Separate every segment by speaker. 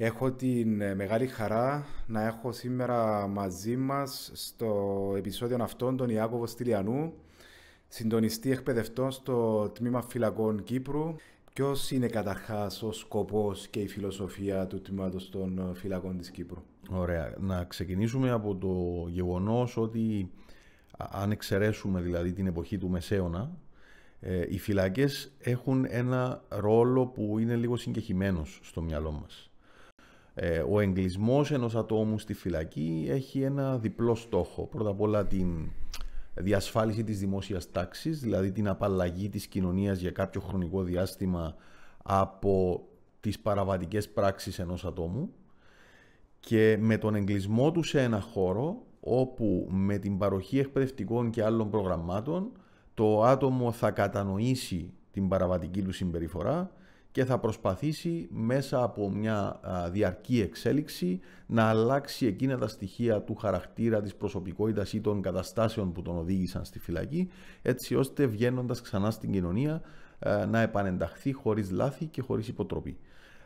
Speaker 1: Έχω την μεγάλη χαρά να έχω σήμερα μαζί μας στο επεισόδιο αυτόν τον Ιάκωβο Στυλιανού, συντονιστή εκπαιδευτών στο Τμήμα Φυλακών Κύπρου. Ποιος είναι καταρχάς ο σκοπός και η φιλοσοφία του Τμήματος των Φυλακών της Κύπρου?
Speaker 2: Ωραία. Να ξεκινήσουμε από το γεγονός ότι αν εξαιρέσουμε δηλαδή την εποχή του Μεσαίωνα, οι φυλακές έχουν ένα ρόλο που είναι λίγο συγκεχημένος στο μυαλό μας. Ο εγκλισμός ενός ατόμου στη φυλακή έχει ένα διπλό στόχο. Πρώτα απ' όλα την διασφάλιση της δημόσιας τάξης, δηλαδή την απαλλαγή της κοινωνίας για κάποιο χρονικό διάστημα από τις παραβατικές πράξεις ενός ατόμου, και με τον εγκλισμό του σε ένα χώρο όπου με την παροχή εκπαιδευτικών και άλλων προγραμμάτων το άτομο θα κατανοήσει την παραβατική του συμπεριφορά και θα προσπαθήσει μέσα από μια διαρκή εξέλιξη να αλλάξει εκείνα τα στοιχεία του χαρακτήρα, της προσωπικότητας ή των καταστάσεων που τον οδήγησαν στη φυλακή, έτσι ώστε βγαίνοντας ξανά στην κοινωνία να επανενταχθεί χωρίς λάθη και χωρίς υποτροπή.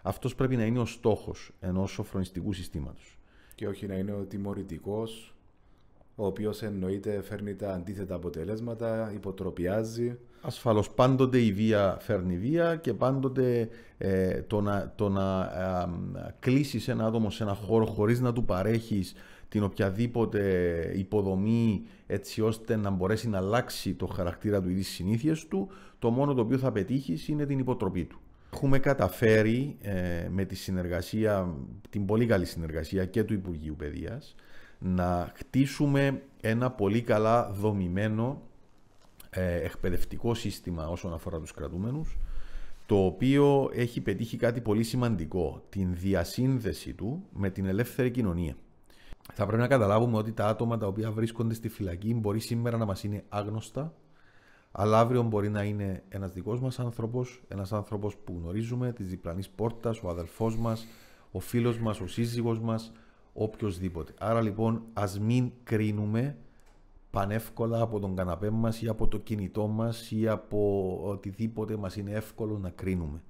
Speaker 2: Αυτός πρέπει να είναι ο στόχος ενός σοφρονιστικού συστήματος.
Speaker 1: Και όχι να είναι ο τιμωρητικός, ο οποίος εννοείται φέρνει τα αντίθετα αποτελέσματα, υποτροπιάζει.
Speaker 2: Ασφαλώς πάντοτε η βία φέρνει βία και πάντοτε το να κλείσεις ένα άτομο σε ένα χώρο χωρίς να του παρέχεις την οποιαδήποτε υποδομή έτσι ώστε να μπορέσει να αλλάξει το χαρακτήρα του ή τις συνήθειες του, το μόνο το οποίο θα πετύχεις είναι την υποτροπή του. Έχουμε καταφέρει με τη συνεργασία, την πολύ καλή συνεργασία και του Υπουργείου Παιδείας, να χτίσουμε ένα πολύ καλά δομημένο εκπαιδευτικό σύστημα όσον αφορά τους κρατούμενους, το οποίο έχει πετύχει κάτι πολύ σημαντικό, την διασύνδεση του με την ελεύθερη κοινωνία. Θα πρέπει να καταλάβουμε ότι τα άτομα τα οποία βρίσκονται στη φυλακή μπορεί σήμερα να μας είναι άγνωστα, αλλά αύριο μπορεί να είναι ένας δικός μας άνθρωπος, ένας άνθρωπος που γνωρίζουμε, της διπλανής πόρτας, ο αδελφός μας, ο φίλος μας, ο σύζυγος μας, οποιοσδήποτε. Άρα λοιπόν ας μην κρίνουμε πανεύκολα από τον καναπέ μας ή από το κινητό μας ή από οτιδήποτε μας είναι εύκολο να κρίνουμε.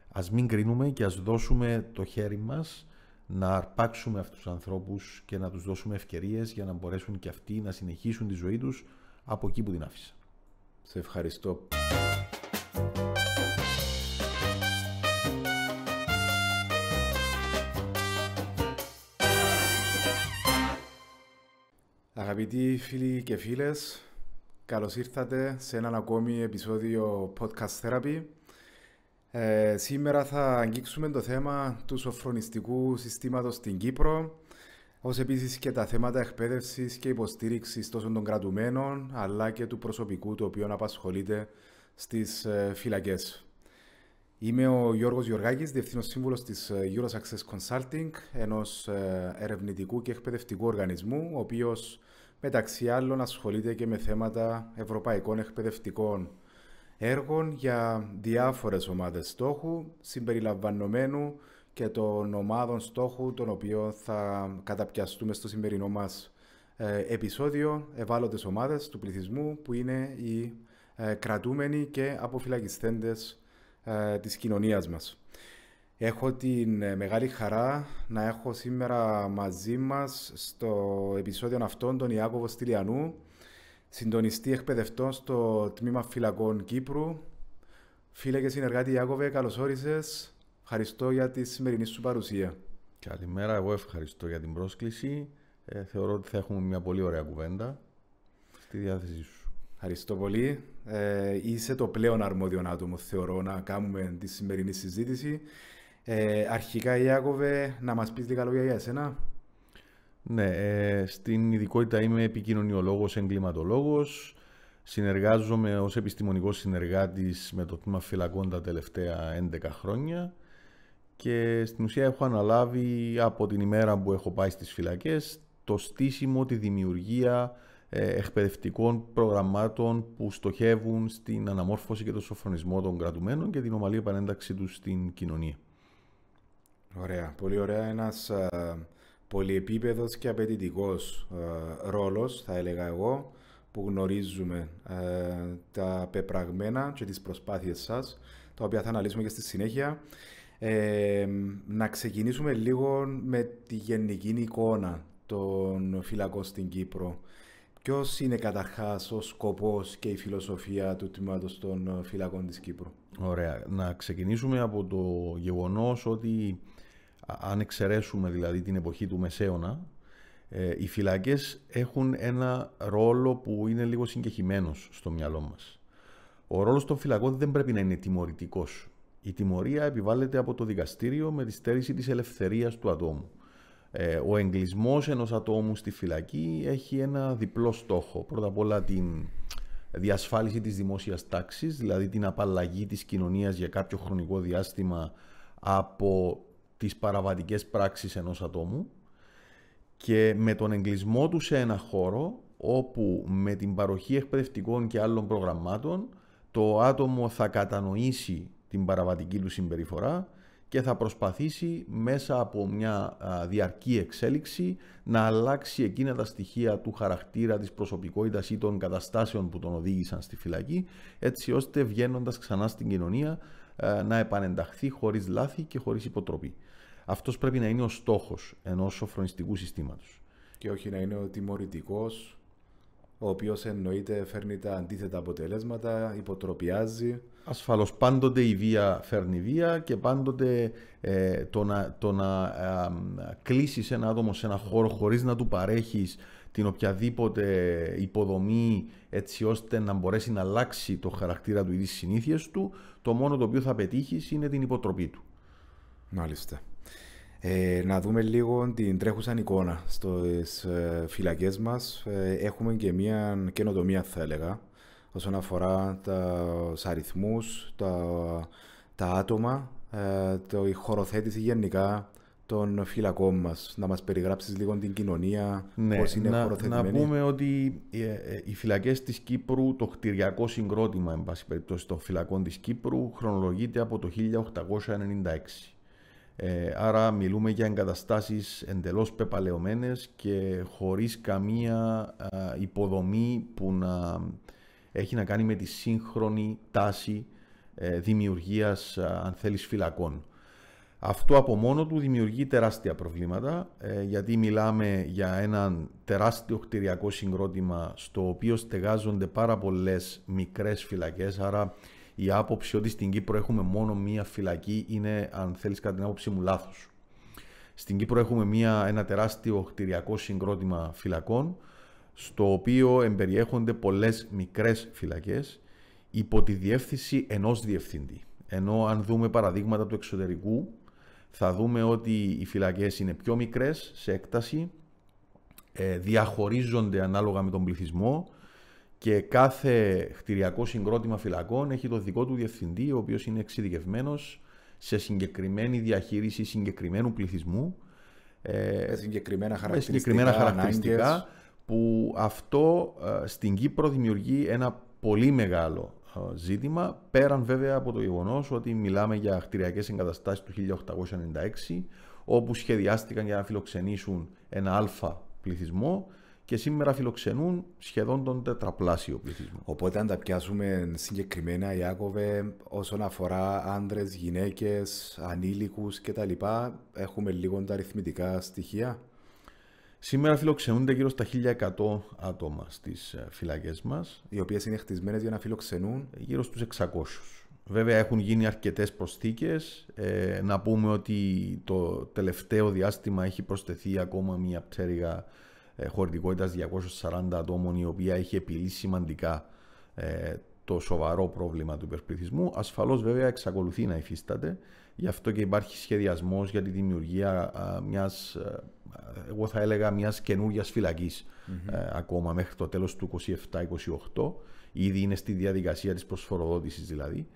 Speaker 2: Ας μην κρίνουμε και ας δώσουμε το χέρι μας να αρπάξουμε αυτούς τους ανθρώπους και να τους δώσουμε ευκαιρίες για να μπορέσουν και αυτοί να συνεχίσουν τη ζωή τους από εκεί που την άφησαν.
Speaker 1: Σε ευχαριστώ. Αγαπητοί φίλοι και φίλες, καλώς ήρθατε σε έναν ακόμη επεισόδιο Podcast Therapy. Σήμερα θα αγγίξουμε το θέμα του σοφρονιστικού συστήματος στην Κύπρο, ως επίσης και τα θέματα εκπαίδευσης και υποστήριξης τόσο των κρατουμένων, αλλά και του προσωπικού το οποίο απασχολείται στις φυλακές. Είμαι ο Γιώργος Γιωργάκης, Διευθύνος Σύμβουλος της Eurosuccess Consulting, ενός ερευνητικού και εκπαιδευτικού οργανισμού, ο οποίος μεταξύ άλλων ασχολείται και με θέματα ευρωπαϊκών εκπαιδευτικών έργων για διάφορες ομάδες στόχου, συμπεριλαμβανομένου και των ομάδων στόχου, των οποίων θα καταπιαστούμε στο σημερινό μας επεισόδιο, ευάλωτες ομάδες του πληθυσμού, που είναι οι κρατούμενοι και αποφυλακιστέντες της κοινωνίας μας. Έχω την μεγάλη χαρά να έχω σήμερα μαζί μας στο επεισόδιο αυτόν τον Ιάκωβο Στυλιανού, συντονιστή εκπαιδευτών στο Τμήμα Φυλακών Κύπρου. Φίλε και συνεργάτη Ιάκωβε, καλώς όρισες. Ευχαριστώ για τη σημερινή σου παρουσία.
Speaker 2: Καλημέρα, εγώ ευχαριστώ για την πρόσκληση. Θεωρώ ότι θα έχουμε μια πολύ ωραία κουβέντα στη διάθεσή σου.
Speaker 1: Ευχαριστώ πολύ. Είσαι το πλέον αρμόδιο άτομο, θεωρώ, να κάνουμε τη σημερινή συζήτηση. Αρχικά, Ιάκωβε, να μας πεις λίγα λόγια για εσένα.
Speaker 2: Ναι, στην ειδικότητα είμαι επικοινωνιολόγος, εγκληματολόγος. Συνεργάζομαι ως επιστημονικός συνεργάτης με το Τμήμα Φυλακών τα τελευταία 11 χρόνια και στην ουσία έχω αναλάβει από την ημέρα που έχω πάει στις φυλακές το στήσιμο, τη δημιουργία εκπαιδευτικών προγραμμάτων που στοχεύουν στην αναμόρφωση και τον σοφρονισμό των κρατουμένων και την ομαλή επανένταξη τους στην κοινωνία.
Speaker 1: Ωραία, πολύ ωραία. Ένας πολυεπίπεδος και απαιτητικός ρόλος, θα έλεγα εγώ, που γνωρίζουμε τα πεπραγμένα και τις προσπάθειες σας, τα οποία θα αναλύσουμε και στη συνέχεια. Να ξεκινήσουμε λίγο με τη γενική εικόνα των φυλακών στην Κύπρο. Ποιος είναι καταρχάς ο σκοπός και η φιλοσοφία του τμήματος των φυλακών της Κύπρου?
Speaker 2: Ωραία. Να ξεκινήσουμε από το γεγονός ότι αν εξαιρέσουμε δηλαδή την εποχή του Μεσαίωνα, οι φυλακές έχουν ένα ρόλο που είναι λίγο συγκεχημένος στο μυαλό μας. Ο ρόλος των φυλακών δεν πρέπει να είναι τιμωρητικός. Η τιμωρία επιβάλλεται από το δικαστήριο με τη στέρηση της ελευθερίας του ατόμου. Ο εγκλισμός ενός ατόμου στη φυλακή έχει ένα διπλό στόχο. Πρώτα απ' όλα την διασφάλιση της δημόσιας τάξης, δηλαδή την απαλλαγή της κοινωνίας για κάποιο χρονικό διάστημα από τις παραβατικές πράξεις ενός ατόμου, και με τον εγκλισμό του σε ένα χώρο όπου με την παροχή εκπαιδευτικών και άλλων προγραμμάτων το άτομο θα κατανοήσει την παραβατική του συμπεριφορά και θα προσπαθήσει μέσα από μια διαρκή εξέλιξη να αλλάξει εκείνα τα στοιχεία του χαρακτήρα, της προσωπικότητας ή των καταστάσεων που τον οδήγησαν στη φυλακή, έτσι ώστε βγαίνοντας ξανά στην κοινωνία να επανενταχθεί χωρίς λάθη και χωρίς υποτροπή. Αυτός πρέπει να είναι ο στόχος ενός σοφρονιστικού συστήματος.
Speaker 1: Και όχι να είναι ο τιμωρητικός, ο οποίος εννοείται φέρνει τα αντίθετα αποτελέσματα, υποτροπιάζει.
Speaker 2: Ασφαλώς, πάντοτε η βία φέρνει βία και πάντοτε το να κλείσεις ένα άτομο σε ένα χώρο χωρίς να του παρέχεις την οποιαδήποτε υποδομή έτσι ώστε να μπορέσει να αλλάξει το χαρακτήρα του ή τις συνήθειες του, το μόνο το οποίο θα πετύχεις είναι την υποτροπή του.
Speaker 1: Μάλιστα. Να δούμε λίγο την τρέχουσα εικόνα στις φυλακές μας. Έχουμε και μια καινοτομία, θα έλεγα, όσον αφορά τους αριθμούς, τα άτομα, η χωροθέτηση γενικά των φυλακών μας. Να μας περιγράψεις λίγο την κοινωνία, πώς είναι χωροθετημένη.
Speaker 2: Να πούμε ότι οι φυλακές της Κύπρου, το κτηριακό συγκρότημα, εν πάση περιπτώσει, των φυλακών της Κύπρου, χρονολογείται από το 1896. Άρα μιλούμε για εγκαταστάσεις εντελώς πεπαλαιωμένες και χωρίς καμία υποδομή που να έχει να κάνει με τη σύγχρονη τάση δημιουργίας, αν θέλεις, φυλακών. Αυτό από μόνο του δημιουργεί τεράστια προβλήματα, γιατί μιλάμε για έναν τεράστιο κτηριακό συγκρότημα στο οποίο στεγάζονται πάρα πολλές μικρές φυλακές, άρα η άποψη ότι στην Κύπρο έχουμε μόνο μία φυλακή είναι, αν θέλεις, κατά την άποψή μου, λάθος. Στην Κύπρο έχουμε ένα τεράστιο κτηριακό συγκρότημα φυλακών, στο οποίο εμπεριέχονται πολλές μικρές φυλακές υπό τη διεύθυνση ενός διευθυντή. Ενώ αν δούμε παραδείγματα του εξωτερικού, θα δούμε ότι οι φυλακές είναι πιο μικρές σε έκταση, διαχωρίζονται ανάλογα με τον πληθυσμό και κάθε κτηριακό συγκρότημα φυλακών έχει το δικό του διευθυντή, ο οποίος είναι εξειδικευμένος σε συγκεκριμένη διαχείριση συγκεκριμένου πληθυσμού,
Speaker 1: συγκεκριμένα
Speaker 2: χαρακτηριστικά, που αυτό στην Κύπρο δημιουργεί ένα πολύ μεγάλο ζήτημα, πέραν βέβαια από το γεγονός ότι μιλάμε για κτηριακές εγκαταστάσεις του 1896, όπου σχεδιάστηκαν για να φιλοξενήσουν ένα αλφα πληθυσμό και σήμερα φιλοξενούν σχεδόν τον τετραπλάσιο πληθυσμό.
Speaker 1: Οπότε αν τα πιάσουμε συγκεκριμένα, Ιάκωβε, όσον αφορά άνδρες, γυναίκες, ανήλικους κτλ., έχουμε λίγο τα αριθμητικά στοιχεία.
Speaker 2: Σήμερα φιλοξενούνται γύρω στα 1.100 άτομα στις φυλακές μας,
Speaker 1: οι οποίες είναι χτισμένες για να φιλοξενούν
Speaker 2: γύρω στους 600. Βέβαια έχουν γίνει αρκετές προσθήκες. Να πούμε ότι το τελευταίο διάστημα έχει προσθεθεί ακόμα μια πτέρυγα χωρητικότητας 240 ατόμων, η οποία έχει επιλύσει σημαντικά το σοβαρό πρόβλημα του υπερπληθυσμού. Ασφαλώς βέβαια εξακολουθεί να υφίσταται, γι' αυτό και υπάρχει σχεδιασμός για τη δημιουργία μιας, εγώ θα έλεγα, μιας καινούργιας φυλακής ακόμα μέχρι το τέλος του 27-28. Ήδη είναι στη διαδικασία της προσφοροδότησης δηλαδή.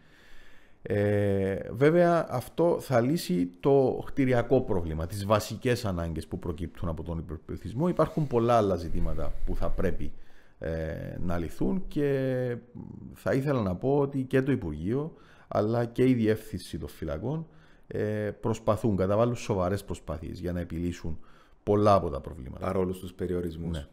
Speaker 2: Βέβαια αυτό θα λύσει το κτηριακό πρόβλημα, τις βασικές ανάγκες που προκύπτουν από τον υπερπληθυσμό. Υπάρχουν πολλά άλλα ζητήματα που θα πρέπει να λυθούν και θα ήθελα να πω ότι και το Υπουργείο αλλά και η Διεύθυνση των Φυλακών προσπαθούν, καταβάλουν σοβαρές προσπάθειες για να επιλύσουν πολλά από τα προβλήματα.
Speaker 1: Παρόλο στους περιορισμούς.
Speaker 2: Ναι.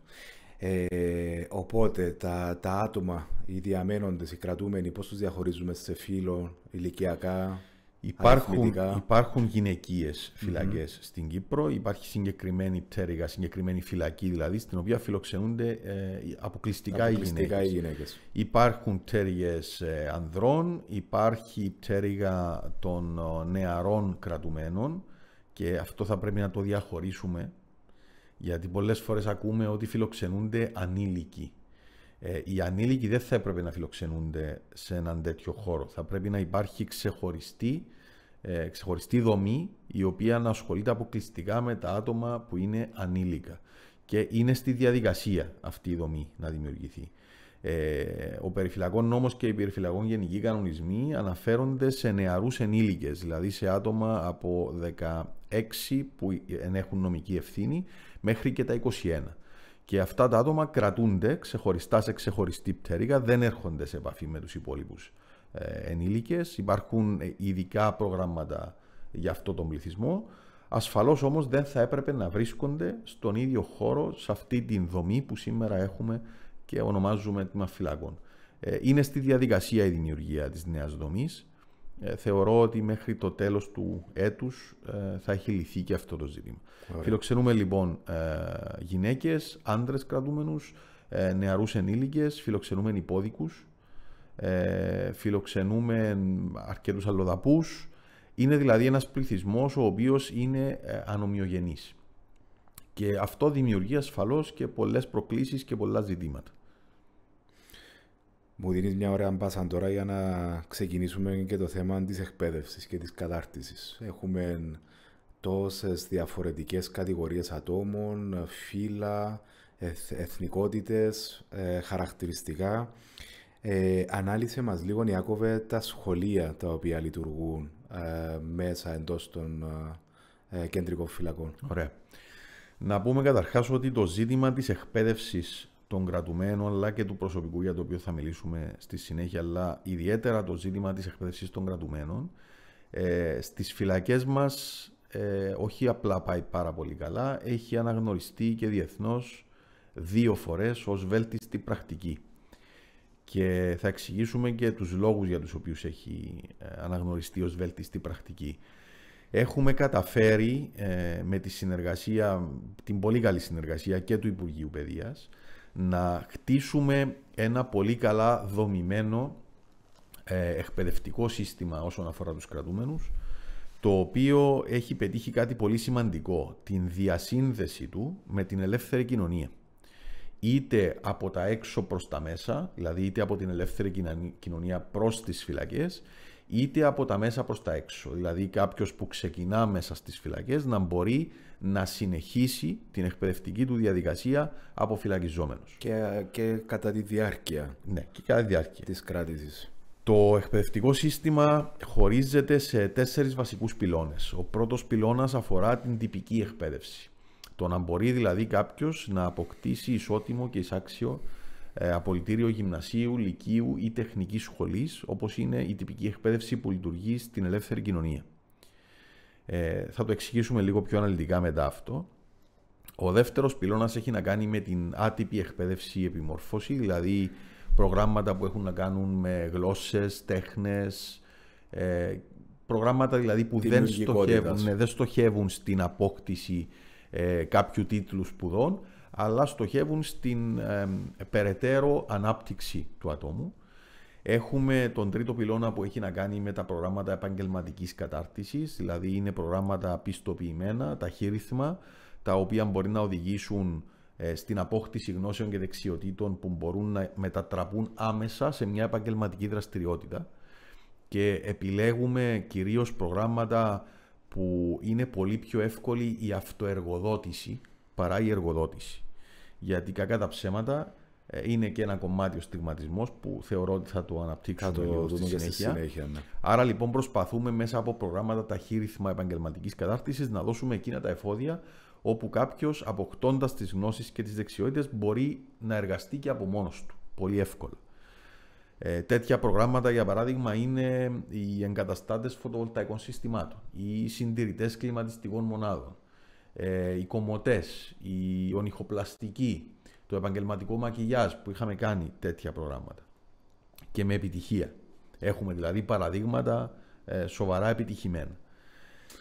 Speaker 1: Οπότε τα άτομα, οι διαμένοντες, οι κρατούμενοι, πώς τους διαχωρίζουμε σε φύλο, ηλικιακά?
Speaker 2: Υπάρχουν γυναικείες φυλακές στην Κύπρο, υπάρχει συγκεκριμένη πτέρυγα, συγκεκριμένη φυλακή δηλαδή, στην οποία φιλοξενούνται αποκλειστικά οι γυναίκες. Υπάρχουν πτέρυγες ανδρών, υπάρχει πτέρυγα των νεαρών κρατουμένων και αυτό θα πρέπει να το διαχωρίσουμε, γιατί πολλές φορές ακούμε ότι φιλοξενούνται ανήλικοι. Οι ανήλικοι δεν θα έπρεπε να φιλοξενούνται σε έναν τέτοιο χώρο. Θα πρέπει να υπάρχει ξεχωριστή δομή, η οποία να ασχολείται αποκλειστικά με τα άτομα που είναι ανήλικα. Και είναι στη διαδικασία αυτή η δομή να δημιουργηθεί. Ο περιφυλακών νόμος και οι περιφυλακών γενικοί κανονισμοί αναφέρονται σε νεαρούς ενήλικες, δηλαδή σε άτομα από 16 που έχουν νομική ευθύνη μέχρι και τα 21. Και αυτά τα άτομα κρατούνται ξεχωριστά σε ξεχωριστή πτέρυγα, δεν έρχονται σε επαφή με τους υπόλοιπους ενήλικες. Υπάρχουν ειδικά προγράμματα για αυτό τον πληθυσμό. Ασφαλώς όμως δεν θα έπρεπε να βρίσκονται στον ίδιο χώρο, σε αυτή την δομή που σήμερα έχουμε και ονομάζουμε τμήμα φυλακών. Είναι στη διαδικασία η δημιουργία της νέας δομής. Θεωρώ ότι μέχρι το τέλος του έτους θα έχει λυθεί και αυτό το ζήτημα. Φιλοξενούμε λοιπόν γυναίκες, άντρες κρατούμενους, νεαρούς ενήλικες, φιλοξενούμε υπόδικους, φιλοξενούμε αρκετούς αλλοδαπούς. Είναι δηλαδή ένας πληθυσμός ο οποίος είναι ανομοιογενής. Και αυτό δημιουργεί ασφαλώς και πολλές προκλήσεις και πολλά ζητήματα.
Speaker 1: Μου δίνεις μια ωραία μπάσα τώρα για να ξεκινήσουμε και το θέμα της εκπαίδευσης και της κατάρτισης. Έχουμε τόσες διαφορετικές κατηγορίες ατόμων, φύλα, εθνικότητες, χαρακτηριστικά. Ανάλυσε μας λίγο, Ιάκωβε, τα σχολεία τα οποία λειτουργούν μέσα εντός των κεντρικών φυλακών.
Speaker 2: Ωραία. Να πούμε καταρχάς ότι το ζήτημα της εκπαίδευσης των κρατουμένων αλλά και του προσωπικού, για το οποίο θα μιλήσουμε στη συνέχεια, αλλά ιδιαίτερα το ζήτημα της εκπαίδευσης των κρατουμένων στις φυλακές μας όχι απλά πάει πάρα πολύ καλά, έχει αναγνωριστεί και διεθνώς 2 φορές ως βέλτιστη πρακτική. Και θα εξηγήσουμε και τους λόγους για τους οποίους έχει αναγνωριστεί ως βέλτιστη πρακτική. Έχουμε καταφέρει με τη συνεργασία, την πολύ καλή συνεργασία και του Υπουργείου Παιδείας, να χτίσουμε ένα πολύ καλά δομημένο εκπαιδευτικό σύστημα όσον αφορά τους κρατούμενους, το οποίο έχει πετύχει κάτι πολύ σημαντικό, την διασύνδεση του με την ελεύθερη κοινωνία. Είτε από τα έξω προς τα μέσα, δηλαδή είτε από την ελεύθερη κοινωνία προς τις φυλακές, είτε από τα μέσα προς τα έξω. Δηλαδή κάποιος που ξεκινά μέσα στις φυλακές να μπορεί να συνεχίσει την εκπαιδευτική του διαδικασία αποφυλακιζόμενος.
Speaker 1: Και κατά τη διάρκεια,
Speaker 2: ναι, και κατά τη διάρκεια
Speaker 1: της κράτησης.
Speaker 2: Το εκπαιδευτικό σύστημα χωρίζεται σε 4 βασικούς πυλώνες. Ο πρώτος πυλώνας αφορά την τυπική εκπαίδευση. Το να μπορεί δηλαδή κάποιος να αποκτήσει ισότιμο και εισάξιο απολυτήριο γυμνασίου, λυκείου ή τεχνικής σχολής, όπως είναι η τυπική εκπαίδευση που λειτουργεί στην ελεύθερη κοινωνία. Θα το εξηγήσουμε λίγο πιο αναλυτικά μετά αυτό. Ο δεύτερος πυλώνας έχει να κάνει με την άτυπη εκπαίδευση επιμορφώση, δηλαδή προγράμματα που έχουν να κάνουν με γλώσσες, τέχνες, προγράμματα δηλαδή που δεν στοχεύουν στην απόκτηση κάποιου τίτλου σπουδών, αλλά στοχεύουν στην περαιτέρω ανάπτυξη του ατόμου. Έχουμε τον τρίτο πυλώνα που έχει να κάνει με τα προγράμματα επαγγελματικής κατάρτισης, δηλαδή είναι προγράμματα πιστοποιημένα, ταχύρυθμα, τα οποία μπορεί να οδηγήσουν στην απόκτηση γνώσεων και δεξιοτήτων που μπορούν να μετατραπούν άμεσα σε μια επαγγελματική δραστηριότητα. Και επιλέγουμε κυρίως προγράμματα που είναι πολύ πιο εύκολη η αυτοεργοδότηση παρά η εργοδότηση. Γιατί κακά τα ψέματα είναι και ένα κομμάτι ο στιγματισμός που θεωρώ ότι θα το αναπτύξουμε λίγο στη συνέχεια. Ναι. Άρα λοιπόν προσπαθούμε μέσα από προγράμματα ταχύρυθμα επαγγελματικής κατάρτισης να δώσουμε εκείνα τα εφόδια όπου κάποιος αποκτώντας τις γνώσεις και τις δεξιότητες μπορεί να εργαστεί και από μόνος του, πολύ εύκολα. Τέτοια προγράμματα, για παράδειγμα, είναι οι εγκαταστάτες φωτοβολταϊκών συστημάτων, οι συντηρητές κλιματιστικών μονάδων, οι κομμωτές, η ονυχοπλαστική, το επαγγελματικό μακιγιάζ που είχαμε κάνει τέτοια προγράμματα και με επιτυχία. Έχουμε δηλαδή παραδείγματα σοβαρά επιτυχημένα.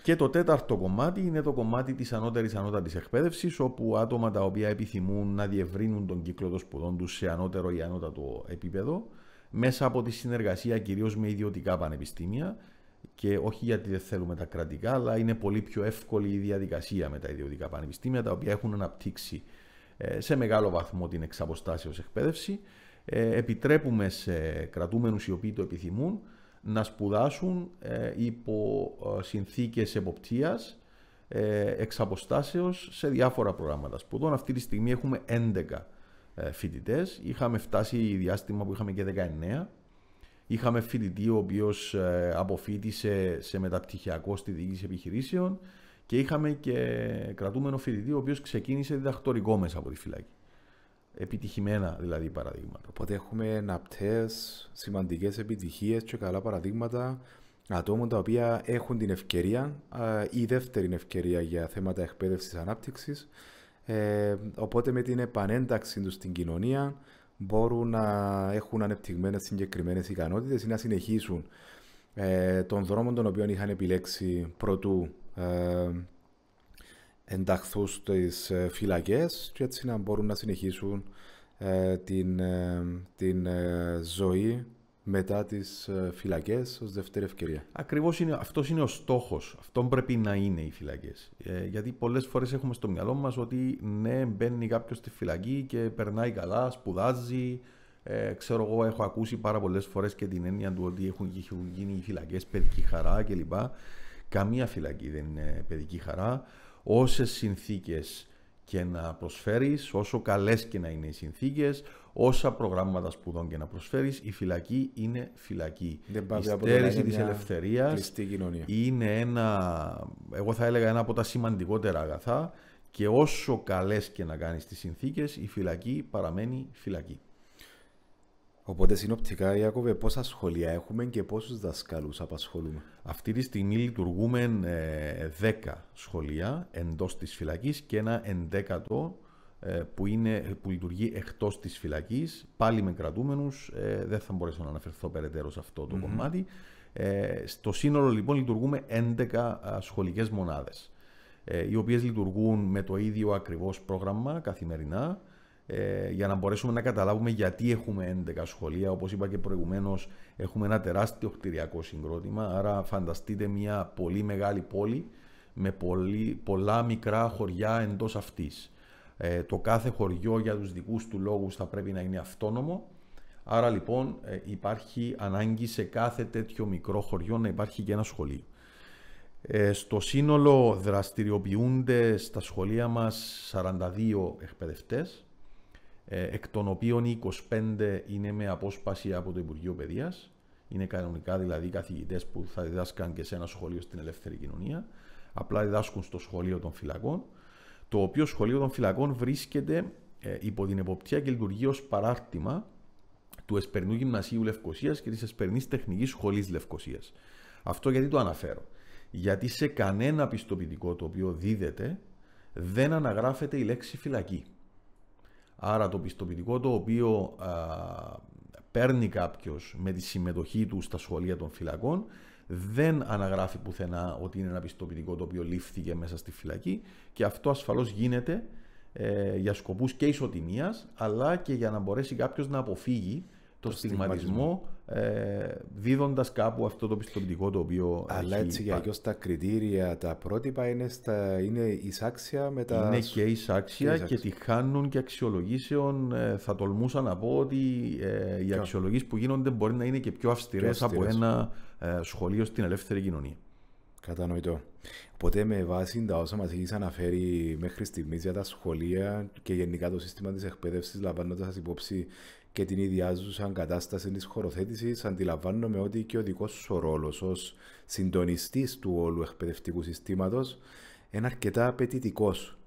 Speaker 2: Και το τέταρτο κομμάτι είναι το κομμάτι της ανώτατης εκπαίδευσης, όπου άτομα τα οποία επιθυμούν να διευρύνουν τον κύκλο των σπουδών τους σε ανώτερο ή ανώτατο επίπεδο, μέσα από τη συνεργασία κυρίως με ιδιωτικά πανεπιστήμια, και όχι γιατί δεν θέλουμε τα κρατικά, αλλά είναι πολύ πιο εύκολη η διαδικασία με τα ιδιωτικά πανεπιστήμια, τα οποία έχουν αναπτύξει σε μεγάλο βαθμό την εξαποστάσεως εκπαίδευση. Επιτρέπουμε σε κρατούμενους οι οποίοι το επιθυμούν να σπουδάσουν υπό συνθήκες εποπτείας εξαποστάσεως σε διάφορα προγράμματα σπουδών. Αυτή τη στιγμή έχουμε 11 φοιτητές. Είχαμε φτάσει διάστημα που είχαμε και 19. Είχαμε φοιτητή ο οποίος αποφοίτησε σε μεταπτυχιακό στη διοίκηση επιχειρήσεων και είχαμε και κρατούμενο φοιτητή ο οποίος ξεκίνησε διδακτορικό μέσα από τη φυλακή. Επιτυχημένα δηλαδή παραδείγματα.
Speaker 1: Οπότε έχουμε ναπτές, σημαντικές επιτυχίες και καλά παραδείγματα ατόμων τα οποία έχουν την ευκαιρία ή δεύτερη ευκαιρία για θέματα εκπαίδευσης ανάπτυξης. Οπότε με την επανένταξη τους στην κοινωνία μπορούν να έχουν ανεπτυγμένες συγκεκριμένες ικανότητες ή να συνεχίσουν τον δρόμο τον οποίο είχαν επιλέξει προτού ενταχθούν στις φυλακές και έτσι να μπορούν να συνεχίσουν την ζωή μετά τις φυλακές ως δεύτερη ευκαιρία.
Speaker 2: Ακριβώς αυτός είναι ο στόχος. Αυτό πρέπει να είναι οι φυλακές. Γιατί πολλές φορές έχουμε στο μυαλό μας ότι ναι, μπαίνει κάποιος στη φυλακή και περνάει καλά, σπουδάζει. Ξέρω εγώ, έχω ακούσει πάρα πολλές φορές και την έννοια του ότι έχουν γίνει οι φυλακές παιδική χαρά κλπ. Καμία φυλακή δεν είναι παιδική χαρά. Όσες συνθήκες και να προσφέρεις, όσο καλές και να είναι οι συνθήκες, όσα προγράμματα σπουδών και να προσφέρεις, η φυλακή είναι φυλακή. Η στέρηση της ελευθερίας είναι εγώ θα έλεγα ένα από τα σημαντικότερα αγαθά, και όσο καλές και να κάνεις τις συνθήκες, η φυλακή παραμένει φυλακή.
Speaker 1: Οπότε συνοπτικά, Ιάκωβε, πόσα σχολεία έχουμε και πόσους δασκάλους απασχολούμε?
Speaker 2: Αυτή τη στιγμή λειτουργούμε 10 σχολεία εντός της φυλακής και ένα 11ο που λειτουργεί εκτός της φυλακής, πάλι με κρατούμενους. Δεν θα μπορέσω να αναφερθώ περαιτέρω σε αυτό το κομμάτι. Στο σύνολο λοιπόν λειτουργούμε 11 σχολικές μονάδες, οι οποίες λειτουργούν με το ίδιο ακριβώς πρόγραμμα καθημερινά. Για να μπορέσουμε να καταλάβουμε γιατί έχουμε 11 σχολεία. Όπως είπα και προηγουμένως, έχουμε ένα τεράστιο κτηριακό συγκρότημα, άρα φανταστείτε μια πολύ μεγάλη πόλη με πολλά μικρά χωριά εντός αυτής. Το κάθε χωριό για τους δικούς του λόγους θα πρέπει να είναι αυτόνομο, άρα λοιπόν υπάρχει ανάγκη σε κάθε τέτοιο μικρό χωριό να υπάρχει και ένα σχολείο. Στο σύνολο δραστηριοποιούνται στα σχολεία μας 42 εκπαιδευτές, εκ των οποίων οι 25 είναι με απόσπαση από το Υπουργείο Παιδείας. Είναι κανονικά δηλαδή καθηγητές που θα διδάσκαν και σε ένα σχολείο στην ελεύθερη κοινωνία. Απλά διδάσκουν στο σχολείο των φυλακών, το οποίο σχολείο των φυλακών βρίσκεται υπό την εποπτεία και λειτουργεί ως παράρτημα του Εσπερινού Γυμνασίου Λευκωσίας και της Εσπερινής Τεχνικής Σχολής Λευκωσίας. Αυτό γιατί το αναφέρω? Γιατί σε κανένα πιστοποιητικό το οποίο δίδεται δεν αναγράφεται η λέξη φυλακή. Άρα το πιστοποιητικό το οποίο παίρνει κάποιος με τη συμμετοχή του στα σχολεία των φυλακών δεν αναγράφει πουθενά ότι είναι ένα πιστοποιητικό το οποίο λήφθηκε μέσα στη φυλακή, και αυτό ασφαλώς γίνεται για σκοπούς και ισοτιμίας, αλλά και για να μπορέσει κάποιος να αποφύγει το στιγματισμό, δίδοντας κάπου αυτό το πιστοποιητικό το οποίο
Speaker 1: αλλά
Speaker 2: έχει
Speaker 1: έτσι για αλλιώς τα κριτήρια, τα πρότυπα είναι εισάξια με τα...
Speaker 2: Είναι και εισάξια και τη χάνουν και αξιολογήσεων. Θα τολμούσα να πω ότι οι αξιολογήσεις που γίνονται μπορεί να είναι και πιο αυστηρές από ένα σχολείο στην ελεύθερη κοινωνία.
Speaker 1: Κατανοητό. Οπότε με βάση τα όσα μας έχεις αναφέρει μέχρι στιγμής για τα σχολεία και γενικά το σύστημα της εκπαίδευσης, λαμβάνοντας υπόψη και την ιδιάζουσα κατάσταση της χωροθέτησης, αντιλαμβάνομαι ότι και ο δικός σου ρόλος ως συντονιστής του όλου εκπαιδευτικού συστήματος είναι αρκετά απαιτητικός.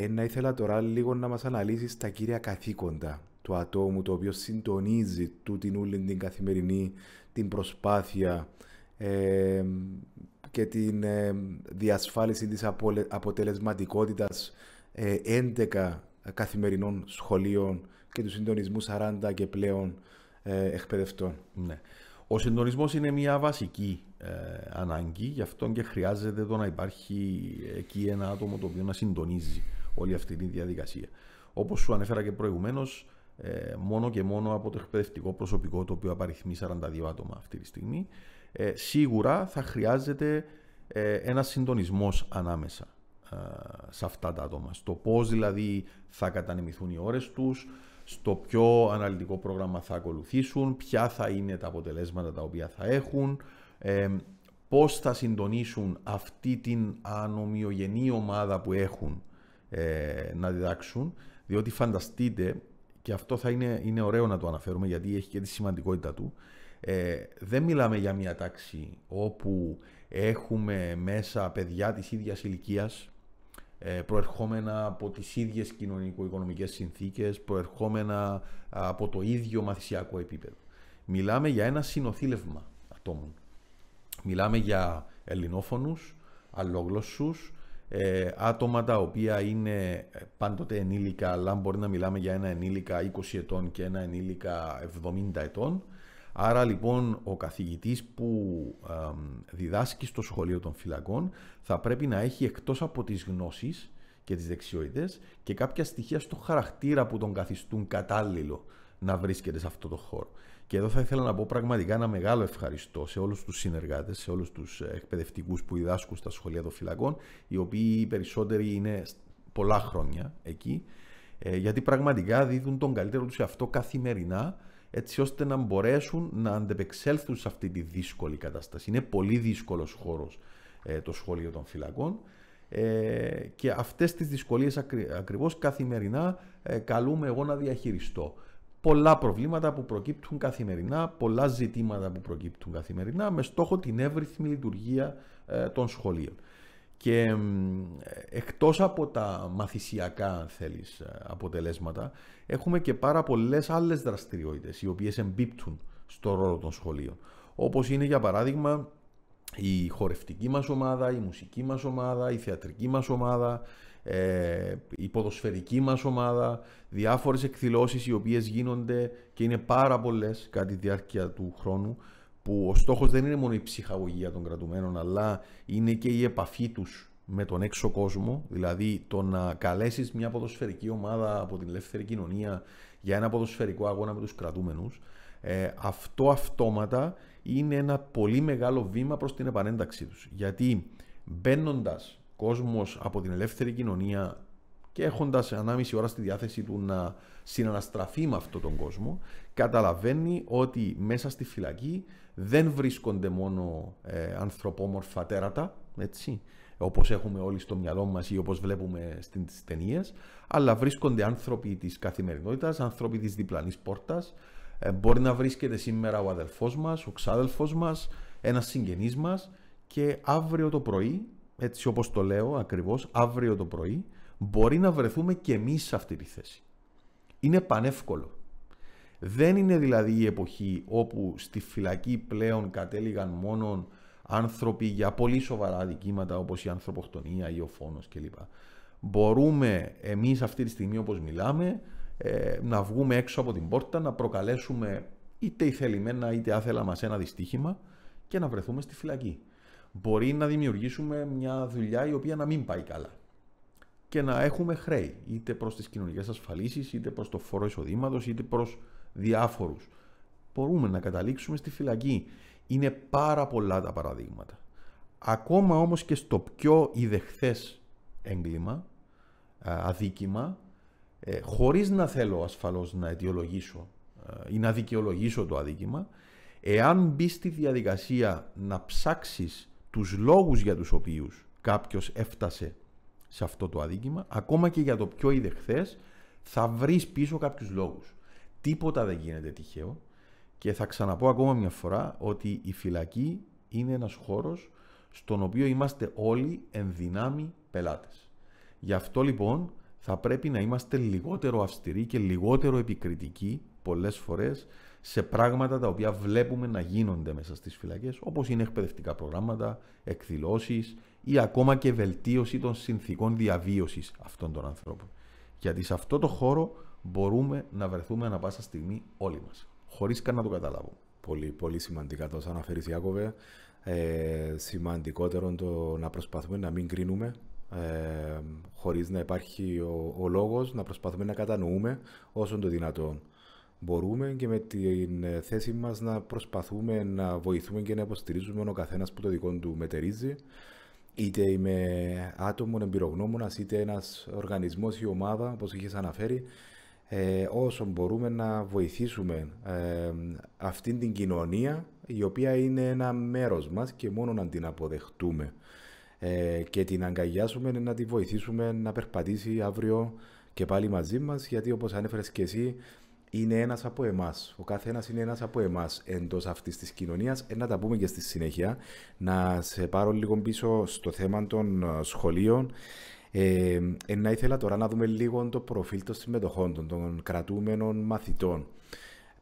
Speaker 1: Να ήθελα τώρα λίγο να μας αναλύσεις τα κύρια καθήκοντα του ατόμου, το οποίο συντονίζει την όλη την καθημερινή την προσπάθεια και την διασφάλιση της αποτελεσματικότητας 11 καθημερινών σχολείων και του συντονισμού 40 και πλέον εκπαιδευτών.
Speaker 2: Ναι. Ο συντονισμός είναι μια βασική ανάγκη, γι' αυτό και χρειάζεται το να υπάρχει εκεί ένα άτομο το οποίο να συντονίζει όλη αυτή τη διαδικασία. Όπως σου ανέφερα και προηγουμένως, μόνο και μόνο από το εκπαιδευτικό προσωπικό, το οποίο απαριθμεί 42 άτομα αυτή τη στιγμή, σίγουρα θα χρειάζεται ένας συντονισμός ανάμεσα σε αυτά τα άτομα. Στο πώς δηλαδή θα κατανεμηθούν οι ώρες τους, στο ποιο αναλυτικό πρόγραμμα θα ακολουθήσουν, ποια θα είναι τα αποτελέσματα τα οποία θα έχουν, πώς θα συντονίσουν αυτή την ανομοιογενή ομάδα που έχουν να διδάξουν, διότι φανταστείτε, και αυτό θα είναι ωραίο να το αναφέρουμε γιατί έχει και τη σημαντικότητα του, δεν μιλάμε για μια τάξη όπου έχουμε μέσα παιδιά της ίδιας ηλικίας, προερχόμενα από τις ίδιες κοινωνικο-οικονομικές συνθήκες, προερχόμενα από το ίδιο μαθησιακό επίπεδο. Μιλάμε για ένα συνοθήλευμα ατόμων. Μιλάμε για ελληνόφωνους, αλλόγλωσσους, άτομα τα οποία είναι πάντοτε ενήλικα, αλλά μπορεί να μιλάμε για ένα ενήλικα 20 ετών και ένα ενήλικα 70 ετών. Άρα λοιπόν ο καθηγητής που διδάσκει στο σχολείο των φυλακών θα πρέπει να έχει, εκτός από τις γνώσεις και τις δεξιότητες, και κάποια στοιχεία στο χαρακτήρα που τον καθιστούν κατάλληλο να βρίσκεται σε αυτό το χώρο. Και εδώ θα ήθελα να πω πραγματικά ένα μεγάλο ευχαριστώ σε όλους τους συνεργάτες, σε όλους τους εκπαιδευτικούς που διδάσκουν στα σχολεία των φυλακών, οι οποίοι οι περισσότεροι είναι πολλά χρόνια εκεί, γιατί πραγματικά δίδουν τον καλύτερο τους σε αυτό καθημερινά, έτσι ώστε να μπορέσουν να αντεπεξέλθουν σε αυτή τη δύσκολη κατάσταση. Είναι πολύ δύσκολος χώρος το σχολείο των φυλακών και αυτές τις δυσκολίες ακριβώς καθημερινά καλούμε εγώ να διαχειριστώ. Πολλά προβλήματα που προκύπτουν καθημερινά, πολλά ζητήματα που προκύπτουν καθημερινά, με στόχο την εύρυθμη λειτουργία των σχολείων. Και εκτός από τα μαθησιακά, αν θέλεις, αποτελέσματα, έχουμε και πάρα πολλές άλλες δραστηριότητες οι οποίες εμπίπτουν στο ρόλο των σχολείων. Όπως είναι, για παράδειγμα, η χορευτική μας ομάδα, η μουσική μας ομάδα, η θεατρική μας ομάδα, η ποδοσφαιρική μας ομάδα, διάφορες εκδηλώσεις οι οποίες γίνονται και είναι πάρα πολλές κατά τη διάρκεια του χρόνου, που ο στόχος δεν είναι μόνο η ψυχαγωγία των κρατουμένων, αλλά είναι και η επαφή τους με τον έξω κόσμο, δηλαδή το να καλέσεις μια ποδοσφαιρική ομάδα από την ελεύθερη κοινωνία για ένα ποδοσφαιρικό αγώνα με τους κρατούμενους. Αυτό αυτόματα είναι ένα πολύ μεγάλο βήμα προς την επανένταξή τους, γιατί μπαίνοντας κόσμος από την ελεύθερη κοινωνία και έχοντας 1,5 ώρα στη διάθεση του να συναναστραφεί με αυτόν τον κόσμο, καταλαβαίνει ότι μέσα στη φυλακή δεν βρίσκονται μόνο ανθρωπόμορφα τέρατα, έτσι, όπως έχουμε όλοι στο μυαλό μας ή όπως βλέπουμε στις ταινίες, αλλά βρίσκονται άνθρωποι της καθημερινότητας, άνθρωποι της διπλανής πόρτας. Μπορεί να βρίσκεται σήμερα ο αδελφός μας, ο ξάδελφος μας, ένας συγγενής μας, και αύριο το πρωί, έτσι όπως το λέω ακριβώς, αύριο το πρωί μπορεί να βρεθούμε και εμείς σε αυτή τη θέση. Είναι πανεύκολο. Δεν είναι δηλαδή η εποχή όπου στη φυλακή πλέον κατέληγαν μόνο άνθρωποι για πολύ σοβαρά αδικήματα όπως η ανθρωποκτονία ή ο φόνος κλπ. Μπορούμε εμείς αυτή τη στιγμή, όπως μιλάμε, να βγούμε έξω από την πόρτα, να προκαλέσουμε είτε ηθελημένα είτε άθελα μας ένα δυστύχημα και να βρεθούμε στη φυλακή. Μπορεί να δημιουργήσουμε μια δουλειά η οποία να μην πάει καλά και να έχουμε χρέη, είτε προς τις κοινωνικές ασφαλίσεις, είτε προς το φόρο εισοδήματος, είτε προς διάφορους. Μπορούμε να καταλήξουμε στη φυλακή. Είναι πάρα πολλά τα παραδείγματα. Ακόμα όμως και στο πιο ιδεχθές έγκλημα, αδίκημα, χωρίς να θέλω ασφαλώς να αιτιολογήσω ή να δικαιολογήσω το αδίκημα, εάν μπει στη διαδικασία να ψάξεις τους λόγους για τους οποίους κάποιος έφτασε σε αυτό το αδίκημα, ακόμα και για το πιο ιδεχθές, θα βρεις πίσω κάποιους λόγους. Τίποτα δεν γίνεται τυχαίο και θα ξαναπώ ακόμα μια φορά ότι η φυλακή είναι ένας χώρος στον οποίο είμαστε όλοι εν δυνάμει πελάτες. Γι' αυτό λοιπόν θα πρέπει να είμαστε λιγότερο αυστηροί και λιγότερο επικριτικοί πολλές φορές σε πράγματα τα οποία βλέπουμε να γίνονται μέσα στις φυλακές, όπως είναι εκπαιδευτικά προγράμματα, εκδηλώσεις ή ακόμα και βελτίωση των συνθήκων διαβίωσης αυτών των ανθρώπων. Γιατί σε αυτό το χώρο μπορούμε να βρεθούμε ανά πάσα στιγμή όλοι μας, χωρίς καν να το καταλάβουμε.
Speaker 1: Πολύ, πολύ σημαντικά τόσα αναφέρεις, Ιάκωβε. Σημαντικότερο το να προσπαθούμε να μην κρίνουμε, χωρίς να υπάρχει ο λόγος, να προσπαθούμε να κατανοούμε όσο το δυνατόν μπορούμε και με την θέση μας να προσπαθούμε να βοηθούμε και να υποστηρίζουμε ο καθένας που το δικό του μετερίζει, είτε είμαι άτομο εμπειρογνώμονας, είτε ένας οργανισμός ή ομάδα, όπως είχες αναφέρει, όσο μπορούμε να βοηθήσουμε αυτήν την κοινωνία, η οποία είναι ένα μέρος μας και μόνο να την αποδεχτούμε και την αγκαλιάσουμε, να τη βοηθήσουμε να περπατήσει αύριο και πάλι μαζί μας, γιατί όπως ανέφερες και εσύ, είναι ένας από εμάς. Ο καθένας είναι ένας από εμάς εντός αυτής της κοινωνίας. Να τα πούμε και στη συνέχεια. Να σε πάρω λίγο πίσω στο θέμα των σχολείων. Να ήθελα τώρα να δούμε λίγο το προφίλ των συμμετοχών των κρατούμενων μαθητών.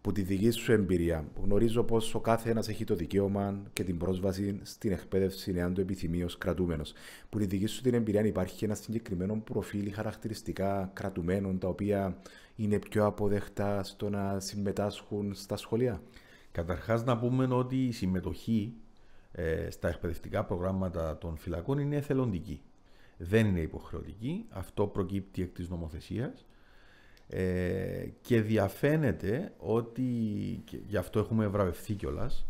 Speaker 1: Που τη δική σου εμπειρία, γνωρίζω πως ο κάθε ένας έχει το δικαίωμα και την πρόσβαση στην εκπαίδευση, εάν το επιθυμεί ως κρατούμενος. Που τη δική σου την εμπειρία, υπάρχει ένα συγκεκριμένο προφίλ ή χαρακτηριστικά κρατουμένων τα οποία είναι πιο αποδεκτά στο να συμμετάσχουν στα σχολεία?
Speaker 2: Καταρχάς, να πούμε ότι η συμμετοχή στα εκπαιδευτικά προγράμματα των φυλακών είναι εθελοντική. Δεν είναι υποχρεωτική. Αυτό προκύπτει εκ της νομοθεσίας. Και διαφαίνεται ότι, και γι' αυτό έχουμε βραβευθεί κιόλας,